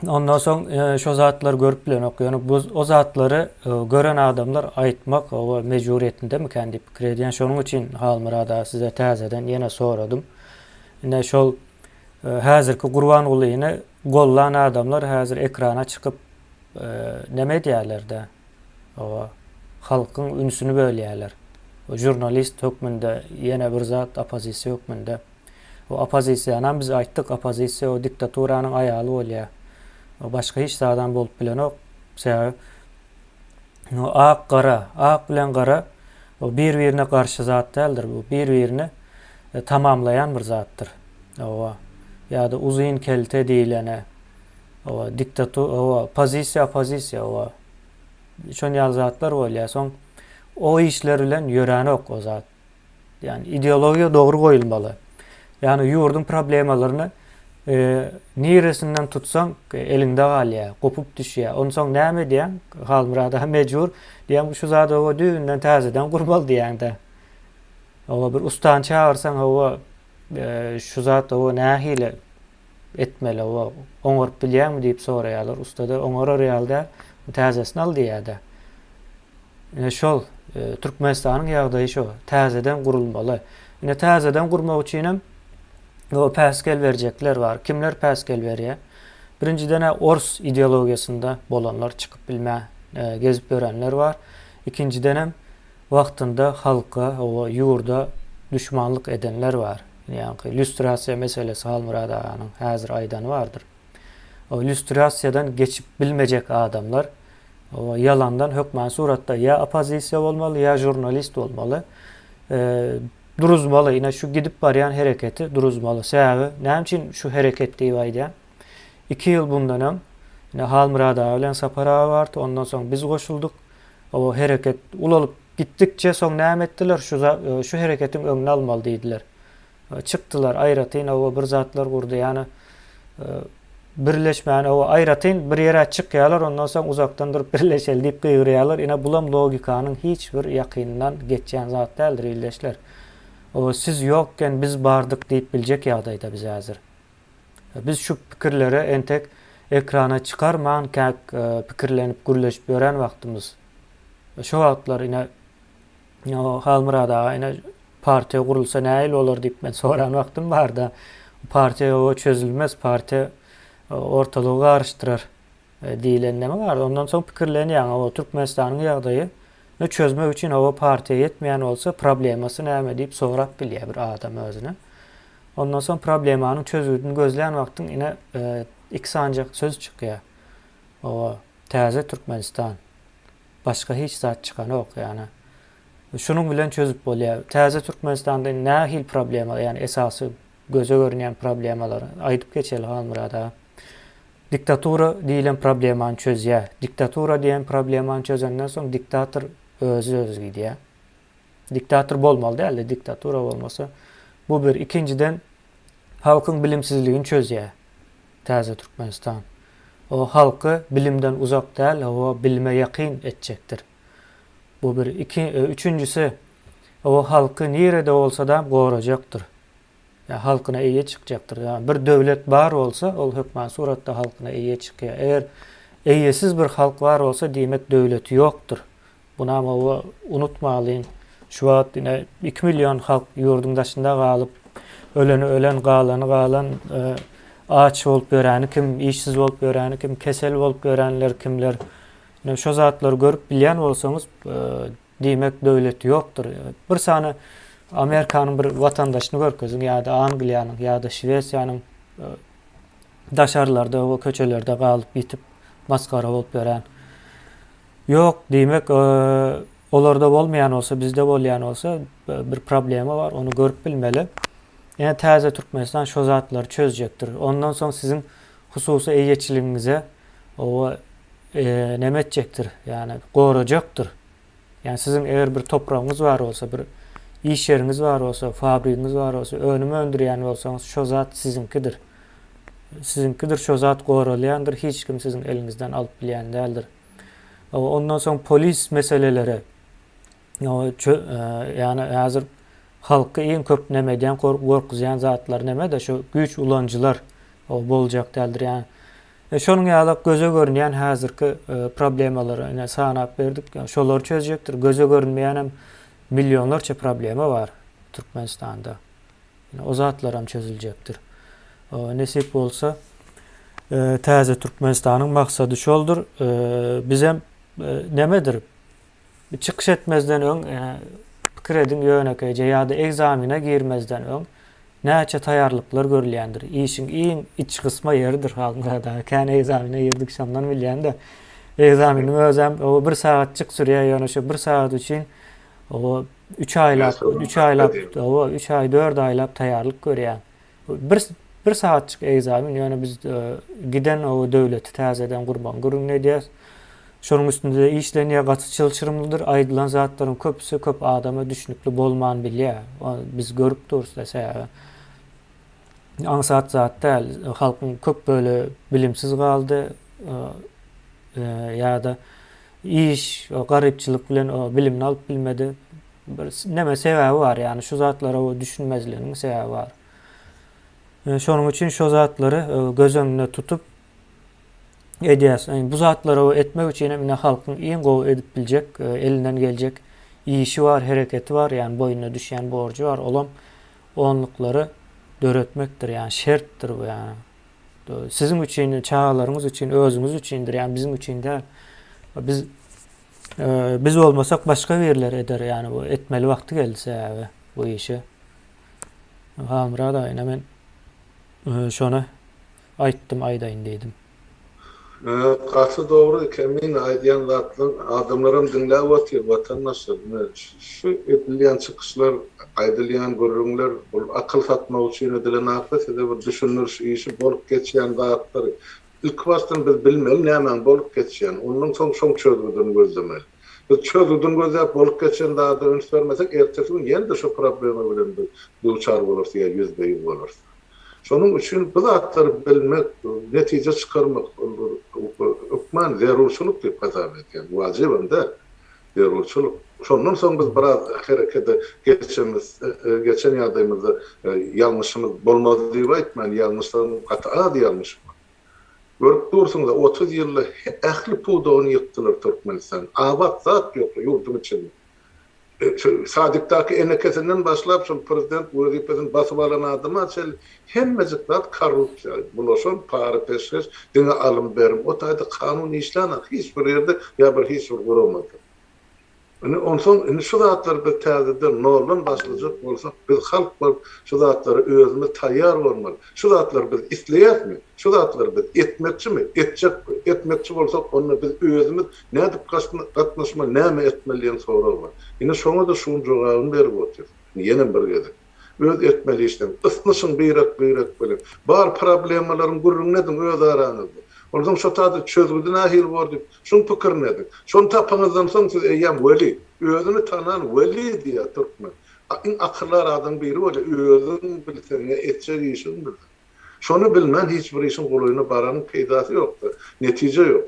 Ondan soň şu zatlar görüp bilen okýany o zatları gören adamlar aýtmak o mecburiyetinde mi kendi pikir edýän. Şonuň üçin Halmurada size täzeden ýene soradım. Ine şol häzirki Gurban ulyny gollan adamlar häzir ekrana çykyp neme diýerler-de? O halkyň ünsüni bölýärler. O jurnalist hökmünde ýene bir zat opozisiýa hökmünde. O opozisiýany biz aýtdyk, opozisiýa o diktaturanyň aýaly bolýar. O başga hiç adam bolup bilen ok. Sebäbi o ak bilen gara o bir-birine garşy zat däldir. Bu bir-birini tamamlayan bir zatdır. O ýa-da uzun kelte diýilene o diktatur o pozisiýa o şon ýaly zatlar bolýar. Soň o işler bilen ýören ok o zat. Yani ideologiýa dogry goýulmaly. Yani ýurdun problemalaryny niresinden tutsaň elinde galýar, gopup düşýär. Ondan soň näme diýen? Halmurada mejbur diýen şu zady o düýünden täzeden gurmaly diýende. O bir ustany çağırsaň o şu zat o nähile etmeli o oňaryp bilýärmi diýip soraýarlar. Usta da oňarar ýalda täzesini al diýärdi. Şol Türkmenistanyň ýagdaýy şu, täzeden gurulmaly. Ine täzeden gurmak üçin o päskel berjekler var. Kimler päskel berýär? Birinciden Ors ideologiýasynda bolanlar çykyp bilmä, gezip görenler var. İkinciden hem wagtynda halka, o ýurda düşmanlyk edenler var. Yani lüstrasiya meselesi Halmurada'nın häzir aýdany vardır. O lüstrasiyadan geçip bilmejek adamlar o yalandan hökmen suratda ya opozisiýa bolmaly ya jurnalist bolmaly. Duruzmaly, ine şu gidip barýan hereketi duruzmaly. Sebäbi näme üçin şu hereket diýip aýdýan? 2 ýyl bundan hem ine Halmurada bilen Sapara bardy. Ondan soň biz goşulduk. O hereket ulalyp gitdikçe soň näme etdiler? Şu hereketiň öňüni almaly diýdiler. Çıktılar aýratyn o bir zatlar gurdy, ýani birleşmäni o aýratyn bir ýere çykýarlar, ondan soň uzakdan durup birleşeli diýip gyrýarlar. Ine bulam logikanyň hiç bir ýakynyndan geçýän zat däldir illeşler. O siz ýokken biz bardyk diýip biljek ýagdaýda biz häzir. Biz şu pikirleri entek ekrana çıkarman pikirlenip gürleşip gören wagtymyz. Şu wagtlar ine Halmurada ine parti gurulsa näil bolar diýip men soran wagtym barda. Parti o çözülmez, parti ortalığı garşdyrar. diýilen näme bar. Ondan soň pikirlenýär o Türkmenistanyň ýagdaýy ne çözmek üçin o partiýa ýetmeýän bolsa problemasy näme diýip sorap bilýär bir adam özüne. Ondan soň problemanyň çözüldüğünü gözleyen wagtyň ine iki sancak söz çykýar. O täze Türkmenistan. Başga hiç zat çykan yok yani. Şunun bilen çözüp bolýar. Täze Türkmenistanda nähil problemler yani esasy göze görünýän problemleri aýdyp geçeli Halmurada. Diktatura diýilen problemany çözýär. Diktatura diýen problemany çözenden soň diktator özü gidiyor. Diktator bolmaly däl, diktatura bolmasa bu bir. İkinciden halkyň bilimsizligini çözýär. Täze Türkmenistan. O halky bilimden uzak däl, o bilime ýakyn etjekdir. Bu bir. Üçüncüsü o halky nirede bolsa da gorajakdyr. Ya halkyna eýe çykjaktır. Yani bir döwlet bar bolsa, ol hökmän suratda halkyna eýe çykýar. Eger eýesiz bir halk bar bolsa, diýmek döwleti ýokdur. Buna ama unutmalıyın. Şu wagt 2 milyon halk ýurdun daşynda galyp, öleni ölen, galanı galan, aç bolup ýöräni kim, işsiz bolup ýöräni kim, kesel bolup ýörenler kimler. Şo zatlary görüp bilýän bolsaňyz, diýmek döwleti ýokdur. Bir sany Amerikanyň bir watandaşyny görkezin, ýa-da Angliýanyň, ýa-da Şwesiýanyň daşarlarda, o köçelerde galyp ýitip maskara bolup ýören. Yok diýmek olarda bolmayan olsa, bizde bolýan olsa bir problemi var. Onu görüp bilmeli. Yani täze Türkmenistan şo zatlary çözjekdir. Ondan soň sizin hususy eýeçiligiňize o näme etjekdir? Yani gorajakdyr. Yani sizin eger bir topragyňyz bar bolsa, bir iş ýeriňiz bar bolsa, fabrikiňiz bar bolsa, önüme öndürýän bolsaňyz şo zat sizinkidir. Sizinkidir, şo zat goralýandyr. Hiç kim sizin eliňizden alyp bilýän däldir. Ondan soň polis meseleleri yani hazır halkı en köp nemeden korkuzyan zatlar neme de şu güç ulancılar boljak däldir yani. Şonuň ýaly göze görünýän hazırky problemalary sanap berdik. Şolary çözjekdir. Göze görünmeýän hem milyonlarça problemi var Türkmenistanda. Yani o zatlar hem çözüljekdir. Nesip bolsa täze Türkmenistanyň maksady şoldur. Bizem nemedir? Çıkış etmezden ön pikir edin ýönekeje ýa-da egzamine girmezden ön näçe taýýarlyklar görülýändir. Işiň iň iç kysma ýeridir halmada. Kän egzamine girdik şamdan bilýän-de. Egzaminiň özem o 1 saatçyk sürýär, ýöne şo 1 saat üçin o 3 aylap, 3 ay 4 aylap taýýarlyk görýär. 1 saatçyk egzamin, ýöne biz giden o döwleti täzeden gurban gurun edýär. Şonuň üstünde işlenýär gaçyçylçyrymlydyr. Aýdylan zatlaryň köpüsi köp adama düşnükli bolman bilýär. Biz görüp durus dese. Ansat zat däl. Halkyň köp böyle bilimsiz galdy. Ýa-da iş, garypçylyk bilen o bilimini alyp bilmedi. Näme sebäbi bar yani şu zatlara o düşünmezliginiň sebäbi bar. Şonuň üçin şo zatlary göz öňünde tutup edýäs. Yani bu zatlara o etmek üçin hem halkyň iň gowy edip biljek, elinden geljek işi var, hereketi var, yani boyuna düşýän borcu var. Olam onluklary döretmekdir, yani şertdir bu yani. Sizin üçin, çağalaryňyz üçin, özüňiz üçindir, yani bizim üçin däl. Biz olmasak başga birler eder, yani bu etmeli wagty gelse bu işi. Hamra da men şonu aýtdym, aýdaýyn dedim. Karşı doğru kemin aydyan zatlı adamlarım dinlep otyr vatandaşlar. Şu edilýän çykyşlar, aýdylýan görüňler, bol akıl satmak üçin edilen apet ede bir düşünür işi bolup geçýän zatlar. İlk baştan biz bilmeli näme bolup geçýän. Ondan soň şoň çözüldüğünü gözlemeli. Biz çözüldüğünü gözläp bolup geçýän zata öňs bermesek ertesi gün ýene şu problemi bilen duçar bolursa ýa %100 bolursa. Şonuň üçin bu zatlary bilmek, netije çykarmak hukman zerurçuluk diýip hasap etýär. Wajibinde zerurçuluk. Şondan soň biz biraz herekete geçen ýagdaýymyzda ýalňyşymyz bolmady diýip aýtman, ýalňyşlaryň gatağa ýalňyş. Görüp dursunuz 30 ýylly ähli puwdany ýykdylar Türkmenistan. Abad zat ýok ýurdun içinde. Sadık'taki enekesinden başlap şu prezident vazifesini basıp alan adıma hemmeziklat korrupsiya bulaşan para peşkeş dine alım berim o tayda kanun işlenen hiç bir yerde ya bir hiç bir kurulmadı. Ondan şu zatlar bir täzeden norlan başlayacak bolsa biz halk bol şu zatları özümüz tayyar bolmaly. Şu zatlar biz isleýärmi? Şu zatlar biz etmekçimi? Etmekçi bolsak onu biz özümüz nädip gatnaşmaly, näme etmeliýän soraw bar. Ine şoňa da şuň jogabyny berip otur. Ýene bir gede. Öz etmeli işlem. Isnysyn beýrak bilen. Bar problemlaryň gurrun nedin öz araňyzda. Ondan şu tadı çözgüdü nahil vardı. Şun pikir nedir? Şun tapağınızdan soň siz eýýän weli, özüni tanan weli diýär türkmen. Iň akyllar adam biri weli özüni bilseňe etjek işin bilir. Şonu bilmän hiç bir işin golaýyna baranyň peýdasy ýokdur. Netije ýok.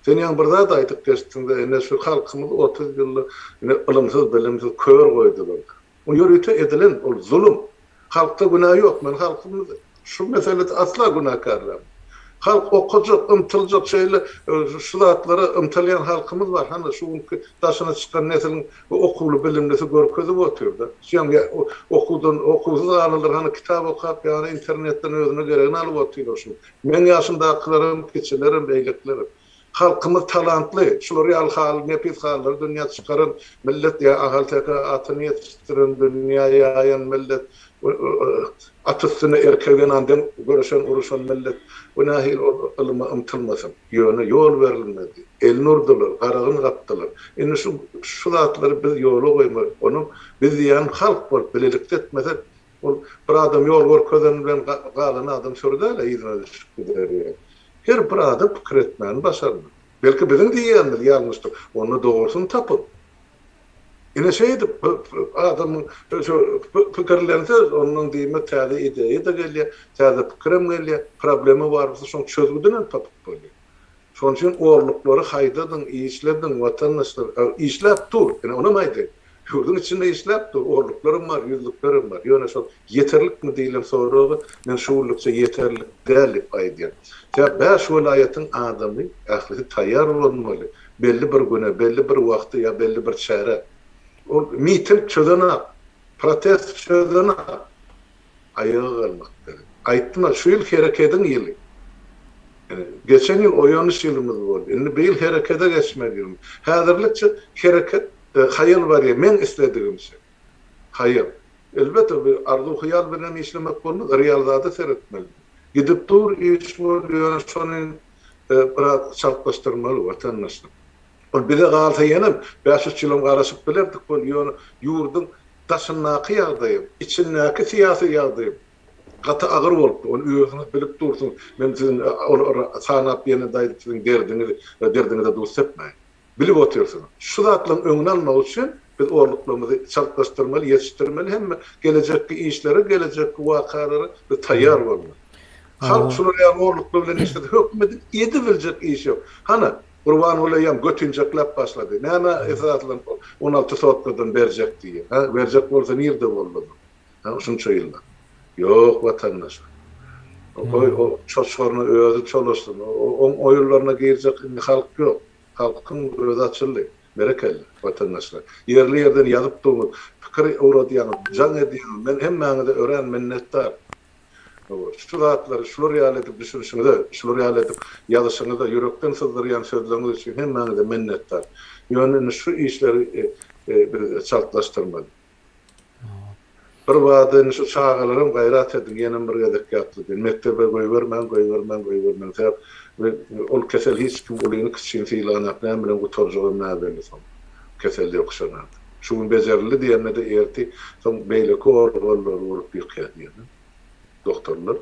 Sen ýa bir zat aýtyp geçdiňde ene şu halkymyz 30 ýylly ilymsyz, bilimsiz kör goýdular. O ýörüte edilen ol zulüm. Halkda günah ýok. Men halkymyz şu meselede asla günahkarlar. Halk okuyacak, ımtılacak şeyle şu zatlara ımtılayan halkımız var. Hani şu taşına çıkan neslin okulu bilimlisi görkezip oturdu. Yani okulsuz alınır, hani kitap okuyup yani internetten özüne gereğini alıp oturuyor şu. Men yaşındakilerim, keçilerim, beyliklerim. Halkımız talantlı. Şuları real hal, nepis halları dünya çıkarın. Millet ya ahalteka atını yetiştirin, dünyaya yayan millet. Atısını erkeğin andan görüşen, uruşan millet. O nahil ılıma ımtılmasın. Yol verilmedi. Elini urdular, arağını kaptılar. Yani şu zatları biz yolu koymalı. Onu biz diyen halk var, bililikte etmezler. Bir adam yol var, közünün kalını adam sürdüyle izine düşküder yani. Her bir adam fikir etmeyen başarılı. Belki bizim diyenler yanlıştır. Onu doğrusunu tapın. Yine şeydi, adamın fikirlerinde onun deyimi täze ideýa da gelýär, täze pikirim gelýär, problemi barsa şoň çözgüdünen tapyp bolýar. Şoň üçin orluklary haýdadyň, işledin, watandaşlar işläp dur. Yani ona maýdy. Şurdan içinde işläp dur, orluklarım var, yüzlüklerim var. Ýöne şol yeterlik mi diýilim soragy, men şuurlukça yeterlik däl aýdýar. Ya 5 welaýatyň adamy ahly taýýar bolmaly. Belli bir güne, belli bir wagty ya belli bir çäre. O miting çözene, protest çözene ayağa kalmak dedi. Aytma şu yıl hareketin yılı. Yani geçen yıl oyanış yılımız oldu. Şimdi bir yıl harekete geçmediyorum. Hazırlıkça hareket hayal var ya, men istediğim şey. Hayal. Elbette bir arzu hayal bilen işlemek olmaz, realzada seyretmeli. Gidip dur iş oluyor, sonun biraz çarpıştırmalı vatandaşlar. Bir de galta yenim 500 kilom garaşıp bilerdik bol yurdun taşınnaky ýagdaýym, içinnaky siyasi ýagdaýym. Gata agyr bolupdy. Onu özüňiz bilip dursun. Men sizin sanap ýene daýdyň derdiňizde dost etmeýin. Bilip otursun. Şu zatlaryň öňüne almak üçin biz orluklarymyzy çalklaşdyrmaly, ýetişdirmeli hemme gelecekki işlere, gelecekki wakalary biz taýýar bolmaly. Halk şunu ýa orluklar bilen işledi. Hökümetin edi biljek iş ýok. Hana Urban olayam götünceklep başladı. Näme esaslan 16 saatlardan berjek diýe. Ha, berjek bolsa nirde bolmaly. Ha, şunça ýylda. Ýok watandaş. O çoşorna özü çalışsın. O oýurlaryna girjek halk ýok. Halkyň özü açyly, berekeli watandaşlar. Yerli ýerden ýazyp durýar. Pikir öwredýän, jan edýän. Men hemmäňize ören minnetdar. Şu zatları, şular ýaly edip düşünüşiňizde, şular ýaly edip ýazyşyňyzda ýürekden sızdyrýan sözleriňiz üçin hemmäňize minnetdar. Ýöne şu işleri çalklaşdyrmaly. Bir wagtda şu çağalaryň gaýrat edin, ýene bir gedek ýatdy. Mektebe goýbermän. Ol kesel hiç kim olyny kiçin fiýlan näme bilen gutarjagym näme bolsa. Keselde okşanat. Şu bejerli diýende de erti, soň beýle korlar urup ýokýar. Doktorlar.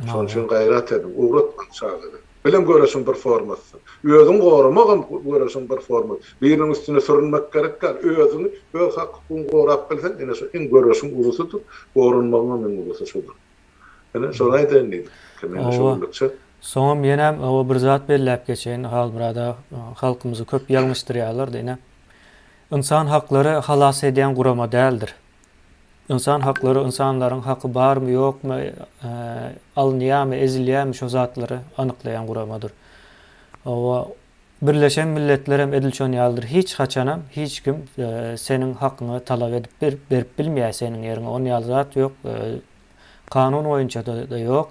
Şoň üçin gaýrat edin, uğratman çağırdy. Bilen göreşin bir formasy. Özüň gorumagam göreşin bir forma. Biriniň üstüne sürünmek gerekler. Özüňi öz hakyny gorap bilsen, ene şu in göreşin urusudur. Gorunmagyň men urusu şudur. Ene şoňa aýdyn. Kemen şolukça. Soňam ýene o bir zat belläp geçen halmyrada halkymyzy köp ýalňyşdyrýarlar diýene. İnsan hakları halas edýän gurama däldir. İnsan hakları, insanların hakkı bar mı yok mu, alınýarmy, ezilýärmi şo zatlary anyklayan guramadyr. Birleşen Milletler hem edilçön ýaldyr. Hiç haçanam, hiç kim senin hakyny talap edip berip bilmeýär senin ýerine. Onu ýaly zat ýok. Kanun boýunça da ýok.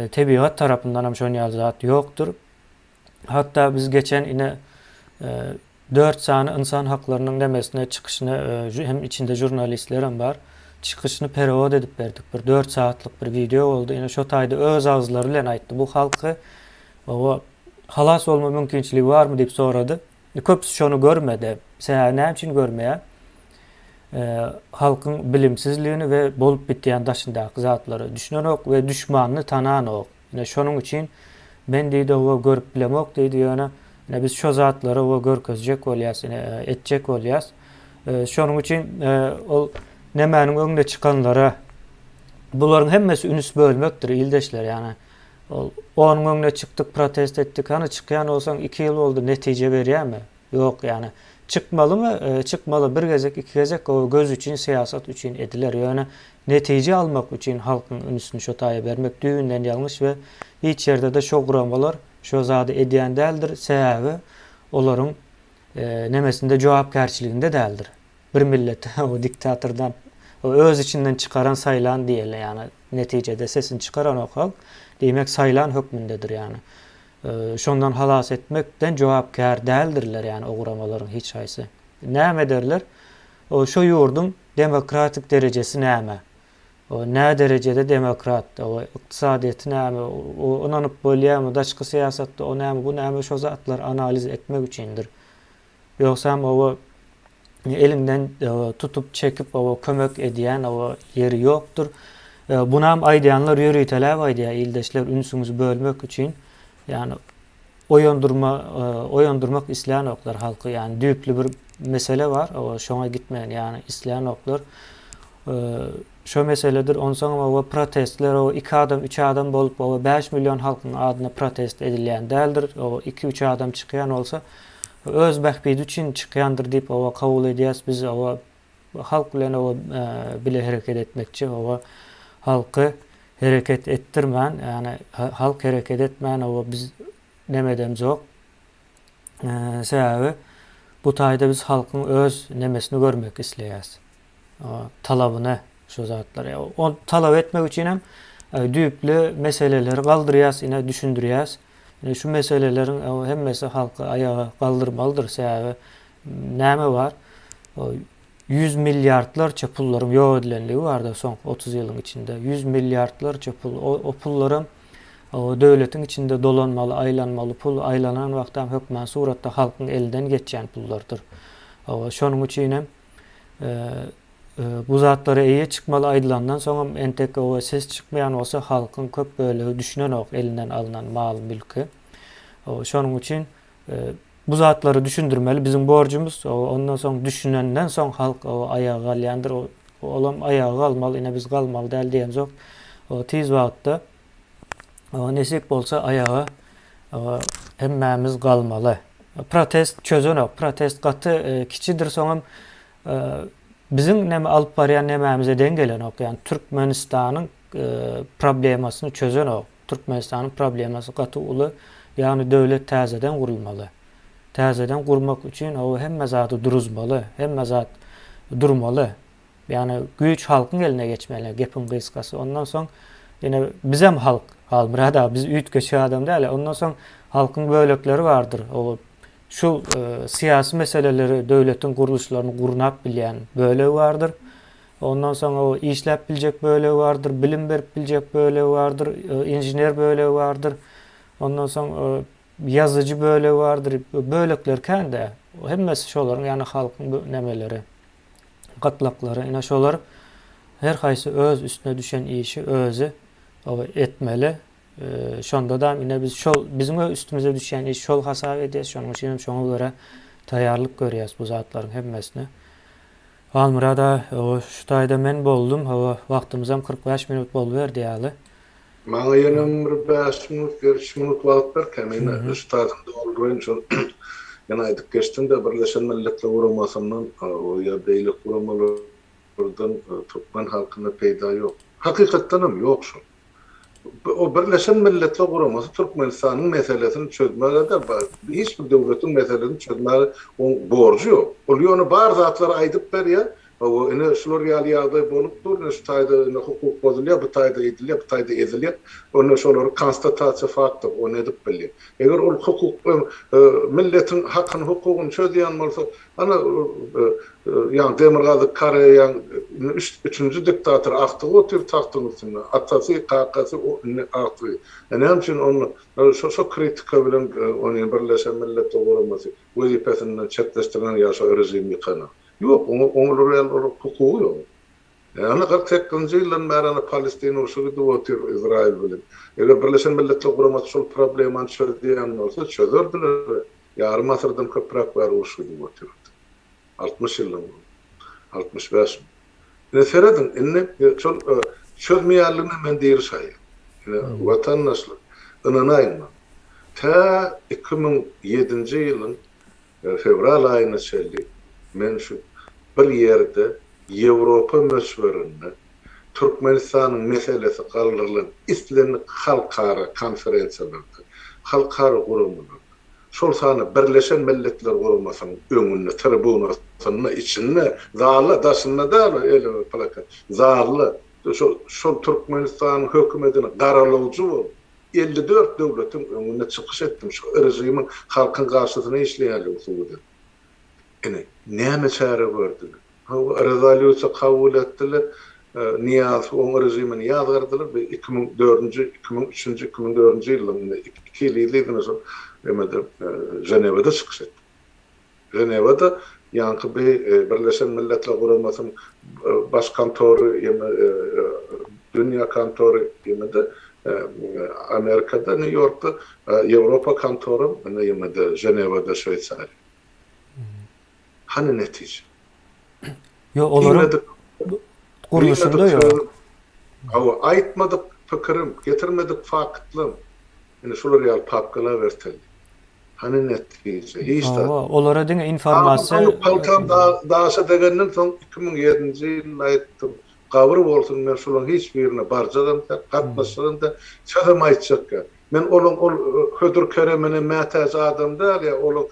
Tebigat tarapyndan hem şonu ýaly zat ýokdur. Hatta biz geçen ine 4 sany insan haklarynyň demesine çıkışını hem içinde jurnalistler hem bar. Çıkışını perewod edip berdik. Bir 4 saatlyk bir video oldu. Ine şo taýda öz agzlary bilen aýtdy. Bu halky o halas olma mümkinçiligi barmy diýip sorady. Köpüsi şonu görmedi. Sen näme üçin görmeýär? Halkyň bilimsizligini we bolup bitýän daşyndaky zatlary düşünenok we düşmanny tananok. Ine şonuň üçin ben diýdi o görüp bilemok diýdi ýöne. Ine biz şo zatlary o görkezjek bolýas, etjek bolýas. Şonuň üçin ol nemäniň öňüne çykanlara bularyň hemmesi ünüs bölmekdir ildeşler ýani. Onun öňüne çykdyk, protest etdik. Hani çykýan bolsaň 2 ýyl boldy, netije berýärmi? Ýok ýani. Çıkmalymy? Çıkmaly. Bir gezek, iki gezek o göz üçin, siýasat üçin ediler. Ýöne netije almak üçin halkyň ünüsini şo taýa bermek düýünden ýalňyş we hiç ýerde de şo guramalar şo zady edýän däldir. Sebäbi olaryň nemesinde jogapkärçiliginde däldir. Bir millet o diktatordan o öz içinden çıkaran saylan diýeli ýani netijede sesini çıkaran o halk demek saylan hökmündedir ýani. Şondan halas etmekden jogapkär däldirler ýani o guramalaryň hiç haýsy. Näme derler? O şo ýurdun demokratik derejesi näme? O nä derejede demokrat? O ykdysadyety näme? O onanyp bolýarmy? Daşky siýasatda o näme? Bu näme? Şo zatlar analiz etmek üçindir. Ýoksam o elinden tutup çekip o kömek edýän o ýeri ýokdur. Bunam aýdýanlar ýöriýteler aýdýar ildeşler ünsüňizi bölmek üçin ýani oyandırmak isleýän oklar halky ýani düýpli bir mesele var. O şoňa gitmeýän ýani isleýän oklar. Şo meseledir. Onsoň o protestler o 2 adam 3 adam bolup o 5 milyon halkyň adyna protest edilýän däldir. O 2-3 adam çykýan bolsa öz bähbidi üçin çykýandyr diýip o kabul edýäs. Biz o halk bilen o bile hereket etmekçi o halky hereket ettirmän, ýani halk hereket etmän o biz nemedem jok. Sebäbi bu taýda biz halkyň öz nemesini görmek isleýäs. O talabyny şu zatlar. O talap etmek üçin hem düýpli meseleleri galdyrýas, ine düşündirýäs. Şu meselelerin hemmesi halka ayağa kaldırmalıdır. Sebäbi näme var? 100 milyardlarça pullarım ýok edilenligi var da son 30 ýylyň içinde. 100 milyardlarça pul. O pullarım o döwletiň içinde dolanmaly, aýlanmaly pul, aýlanan wagtdan hökmän suratda halkyň elinden geçýän pullardyr. Şonuň üçin hem bu zatlara eýe çykmaly aýdylandan soň entek o ses çykmaýan bolsa halkyň köp bölegi düşünen ok elinden alınan mal, mülki. Şonuň üçin bu zatları düşündirmeli. Bizim borcumuz ondan soň düşünenden soň halk ayağa galýandyr. Olam ayağa galmaly, ine biz galmaly däl diýen jok. Tiz wagtda nesip bolsa ayağa hemmämiz galmaly. Protest çözen ok. Protest gaty kiçidir soňam bizim näme alyp barýan nämämize dengelen ok. Yani Türkmenistanyň problemasyny çözen ok. Türkmenistanyň problemasy gaty uly, ýani döwlet täzeden gurulmaly. Täzeden gurmak üçin o hemme zady duruzmaly, hemme zat durmaly. Yani güýç halkyň eline geçmeli, gepin gysgasy. Ondan soň ýene bizem halk, halmyrada biz üýtgeçi adam däl. Ondan soň halkyň bölekleri bardyr. O şu siyasi meseleleri, döwletiň guruluşlaryny gurnap bilýän bölegi bardyr. Ondan soň o işläp biljek bölegi bardyr, bilim berip biljek bölegi bardyr, injiner bölegi bardyr. Ondan soň yazıcı bölegi bardyr. Bölekler kende hemmesi şolaryň ýani halkyň nemeleri, gatlaklary, ine şolar her haýsy öz üstüne düşen işi özü etmeli. Şonda da ine biz bizim üstümüze düşen iş şol hasap edýäs. Şonuň üçin şoňa göre taýýarlyk görýäs bu zatlaryň hemmesine. Almyrada şu taýda men boldum. Wagtymyzam 45 minut boluverdi ýaly. Maňa ýene bir 5 minut, 5 minut wagt ber, kemine üstadyň doldurýan şol. Ýana aýdyp geçdim de Birleşen Milletler Guramasynyň o ýa-da guramalardan Türkmen halkyna peýda ýok. Hakykatdan hem ýok şol. o Birleşen Milletler Guramasy Türkmenistanyň meselesini çözmäge de hiç bir döwletiň meselesini çözmäge borcu ýok. Ol ýony bar zatlar aýdyp berýär. O ene şular ýaly ýagdaý bolup dur, şu taýda hukuk bozulýar, bu taýda edilýär, bu taýda ezilýär. Onu şolary konstatasiýa fakty, onu edip bilýär. Eger ol hukuk milletiň hakyny, hukugyny çözýän bolsa, ana ýa Demirgazy Karaýan üçüncü diktator aktygy otur taxtyň üstünde. Atası, kakasy aktygy. Näme üçin onu şo kritika bilen onu Birleşen Milletler Guramasy wezipesinden çetleşdiren ýaşa rejim ýykana. Yok, onların hukuku yok. Yani 48-nji ýyldan beri Palestina urşugy dotyr İsrail bilen. Eger Birleşen Milletler Guramasy şol problemany çözýän bolsa, çözerdiler. Yarım asyrdan köprak bar urşugy dotyr. 60 ýyldan, 65. Ne seredin? Inne şol çözmeýärligine men diýer şaý. Watandaşlyk ynanaýma. Ta 2007-nji ýylyň fevral aýyna çeldi. Men şu bir ýerde Ýewropa meşwerinde Türkmenistanyň meselesi galdyrylan islenlik halkara konferensiýalarda, halkara gurumlar. Şol sany Birleşen Milletler Guramasynyň öňünde, tribunasynyň içinde, zally daşynda da ele plakat. Zally şol Türkmenistan hökümetini garalawjy bolup 54 döwletiň öňünde çykyş etdim. Şu rejimiň halkyň garşysyna işleýärligi usuly. Näme çare gördüler? Rezolýusiýa kabul etdiler. Niyaz o rejimini ýazgardylar ve 2004-nji, 2003-nji, 2004-nji ýyllarda 2 ýyl ýyldan soň emede Ženewada çykyş etdi. Ženewada ýanky Birleşen Milletler Guramasynyň baş kantory dünýä kantory emede Amerikada, New Yorkda, Ýewropa kantory emede Ženewada, Şweýçariýa. Hani netice? Yo, olaryň guruluşunda ýok. Aýtmadyk pikirim, getirmedik faktlarym. Ene şolar ýaly papkalar bertildi. Hani netice? Hiç de. Olara diňe informasiýa. Paltam daşa degenden soň 2007-nji ýylda aýtdym. Gabry bolsun, men şolaryň hiç birine barjadan da, gatnaşydan da çözüm aýtjak. Men ol hödür keremine mätäz adam däl ýa, ol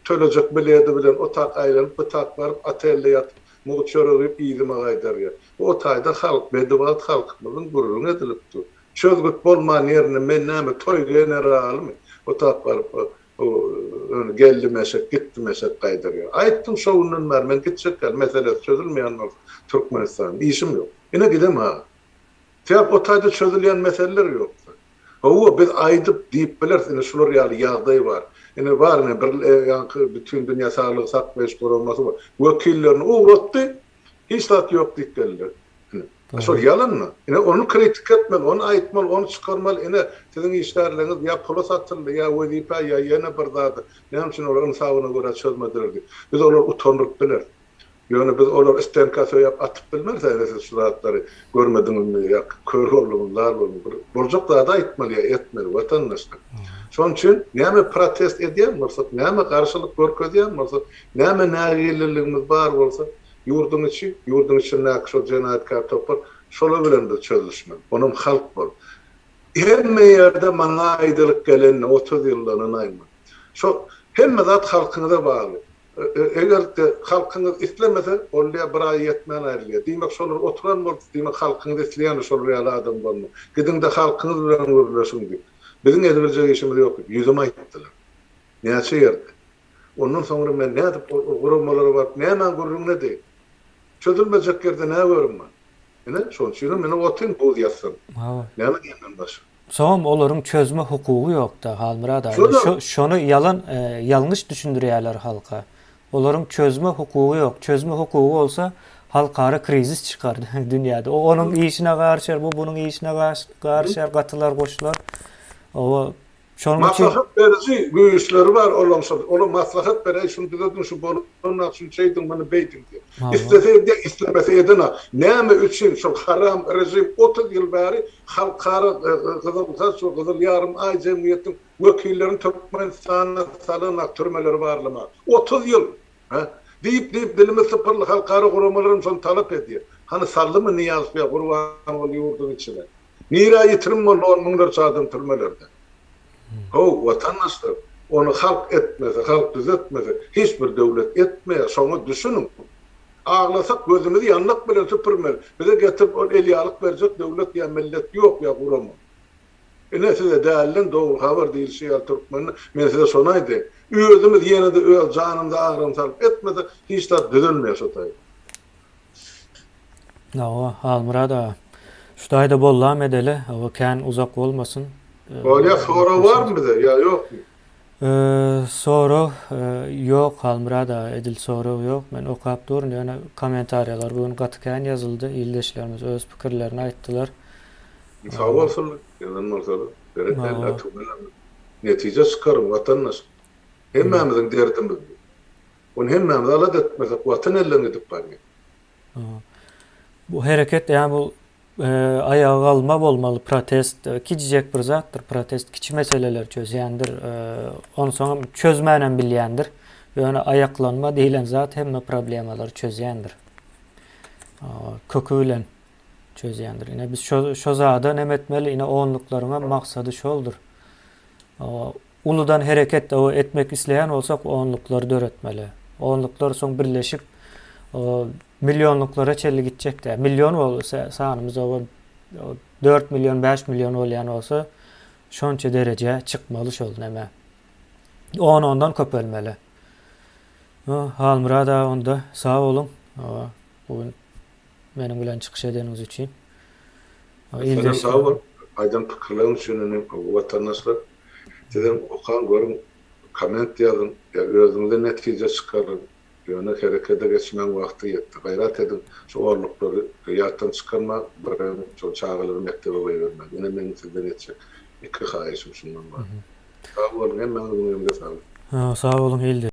tölejek bilýärdi bilen o tak aýlanyp, bu tak baryp atelde ýatyp, mugu çöregip ýygyma gaýdar ýa. O taýda halk, bedewat halkymyzyň gurulun edilipdi. Çözgüt bolman ýerine men näme toy generalmy, o tak baryp geldi meşek, gitti meşek gaýdar ýa. Aýtdym şowundan bar, men gitjek mesele çözülmeýän bolsa Türkmenistan işim ýok. Ine gidem ha. Täp o taýda çözülýän meseleler ýok. O biz aýdyp diýip bilersin, şular ýaly ýagdaý bar. Ene bar ne bir ýanky bütün dünýä saglyk saklaýyş guramasy bar. Wekillerini uğratdy, hiç tat ýok diýip geldi. Şol ýalanmy? Ene onu kritik etmeli, onu aýtmaly, onu çykarmaly. Ene siziň işleriniz ýa pula satyldy, ýa wezipe, ýa ýene bir zat. Näme üçin olaryň sabyna görä çözmediler. Biz olar utanryp biler. Ýöne biz olar istenka söýäp atyp bilmerseniz şu zatları görmediňizmi ýa kör bolýarlar bolýar. Borjak da aýtmaly, etmeli watandaşlyk. Şoň üçin näme protest edýän bolsa, näme garşylyk görkezýän bolsa, näme nägililigimiz bar bolsa, ýurdun içi näki şol jenaýatkar topar, şola bilen de çözülüşmeli. Onum halk bol. Hemme ýerde maňa aýdylyk gelen 30 ýyldan aýma. Şo hemme zat halkyňyza bagly. Eger de halkyňyz islemese, olýa bir aý ýetmän aýrylýar. Diýmek şolar oturan bolsa, diýmek halkyňyz isleýän şol ýaly adam bolmaly. Gidin de halkyňyz bilen görüşüň diýip. Biziň edilecek işimiz ýok. Ýüzüme aýtdylar. Näçe ýerde. Ondan soňra men nädip gurulmalary bar, näme gurulun näde? Çözülmejek ýerde näme görünmän? Ene şoň üçin meni otyn bu ýatsyn. Näme diýenden baş? Soňam olaryň çözme hukugy ýok-da, Halmurad aý. Şonu ýalňyş düşündirýärler halka. Olaryň çözme hukugy ýok. Çözme hukugy bolsa halkara krizis çykar dünýäde. O onuň işine garşy, bu bunuň işine garşy gatylar goşular. O şonuň üçin maslahat berici güýçleri bar, olam maslahat berýär, şunu diýdim, şu bolundan şunu çeýdim, meni beýdim diýip. Istese de islemese edene. Näme üçin şu haram rejim 30 ýyl bäri halkara gyzyl ýarym aý jemgyýetiň wekillerini Türkmenistana salynak türmeleri barlama. 30 ýyl. Diýip dilimi sıpırly halkara guramalarym şonu talap edýär. Hani sallymy Niýazow ýa Gurban bol ýurdun içine. Nira yitirim boldy onunlar sadım türmelerde. Ho vatandaşlar onu halk etmese, halk düzeltmese, hiçbir devlet etmeye sonra düşünün. Ağlasak gözümüzü yanlık bilen süpürmeli. Bize getirip o elyalık verecek devlet ya millet yok ya kuramı. Ne size değerlen doğru haber değil şey Türkmen'in men size sonaydı. Özümüz yine de öz canımda ağrım sarıp etmedi hiç de düzelmiyor sotay. Nawa Halmurad ağa. Şuday bollam edele, o kan uzak olmasın. Böyle sonra var mı bize ya yok mu? Soru yok Halmurad ağa, edil soru yok. Men okap durun yani komentaryalar bugün gatykan yazıldı. İldeşlerimiz öz pikirlerini ayttılar. Sağ olsun. Yanılmazlar. Beret Aa. elle atılmalar. Netice çıkarım vatandaş. Hemmemizin derdimiz. Onu hemmemiz alat etmesek vatan ellerine edip bari. Bu hareket yani bu ayağa kalma bolmaly protest kiçijek bir zattır. Protest kiçi meseleler çözýändir. Onu soň çözmänen bilýändir. Yani ayaklanma diýilen zat hemme problemalar çözýändir. Kökü bilen çözýändir. Ine biz şo zada nem etmeli? Ine onluklaryňa maksady şoldur. Uludan hareket etmek isleyen olsak onluklary döretmeli. Onluklar soň birleşip milyonluklara çelli gidecek de. Milyon olsa sanımız o 4 milyon 5 milyon olayan olsa şonça derece çıkmalı şol neme. Ondan köpelmeli. Halmurad ağa onda sağ olun. Bugün benim bilen çıkış edeniz için. Senem sağ ol. Aydan pikirlerin üçin vatandaşlar dedim okan görün koment yazın ya özünüzde netice çıkarın. Yani harekete geçmen vakti yetti. Gayret edin. Şu orlukları yattan çıkarma, bırakın şu çağrıları mektebe vermek. Yine benim sizden yetecek. İki hayışım şundan var. Sağ olun. Hem ben de sağ olun. Sağ olun Hildi.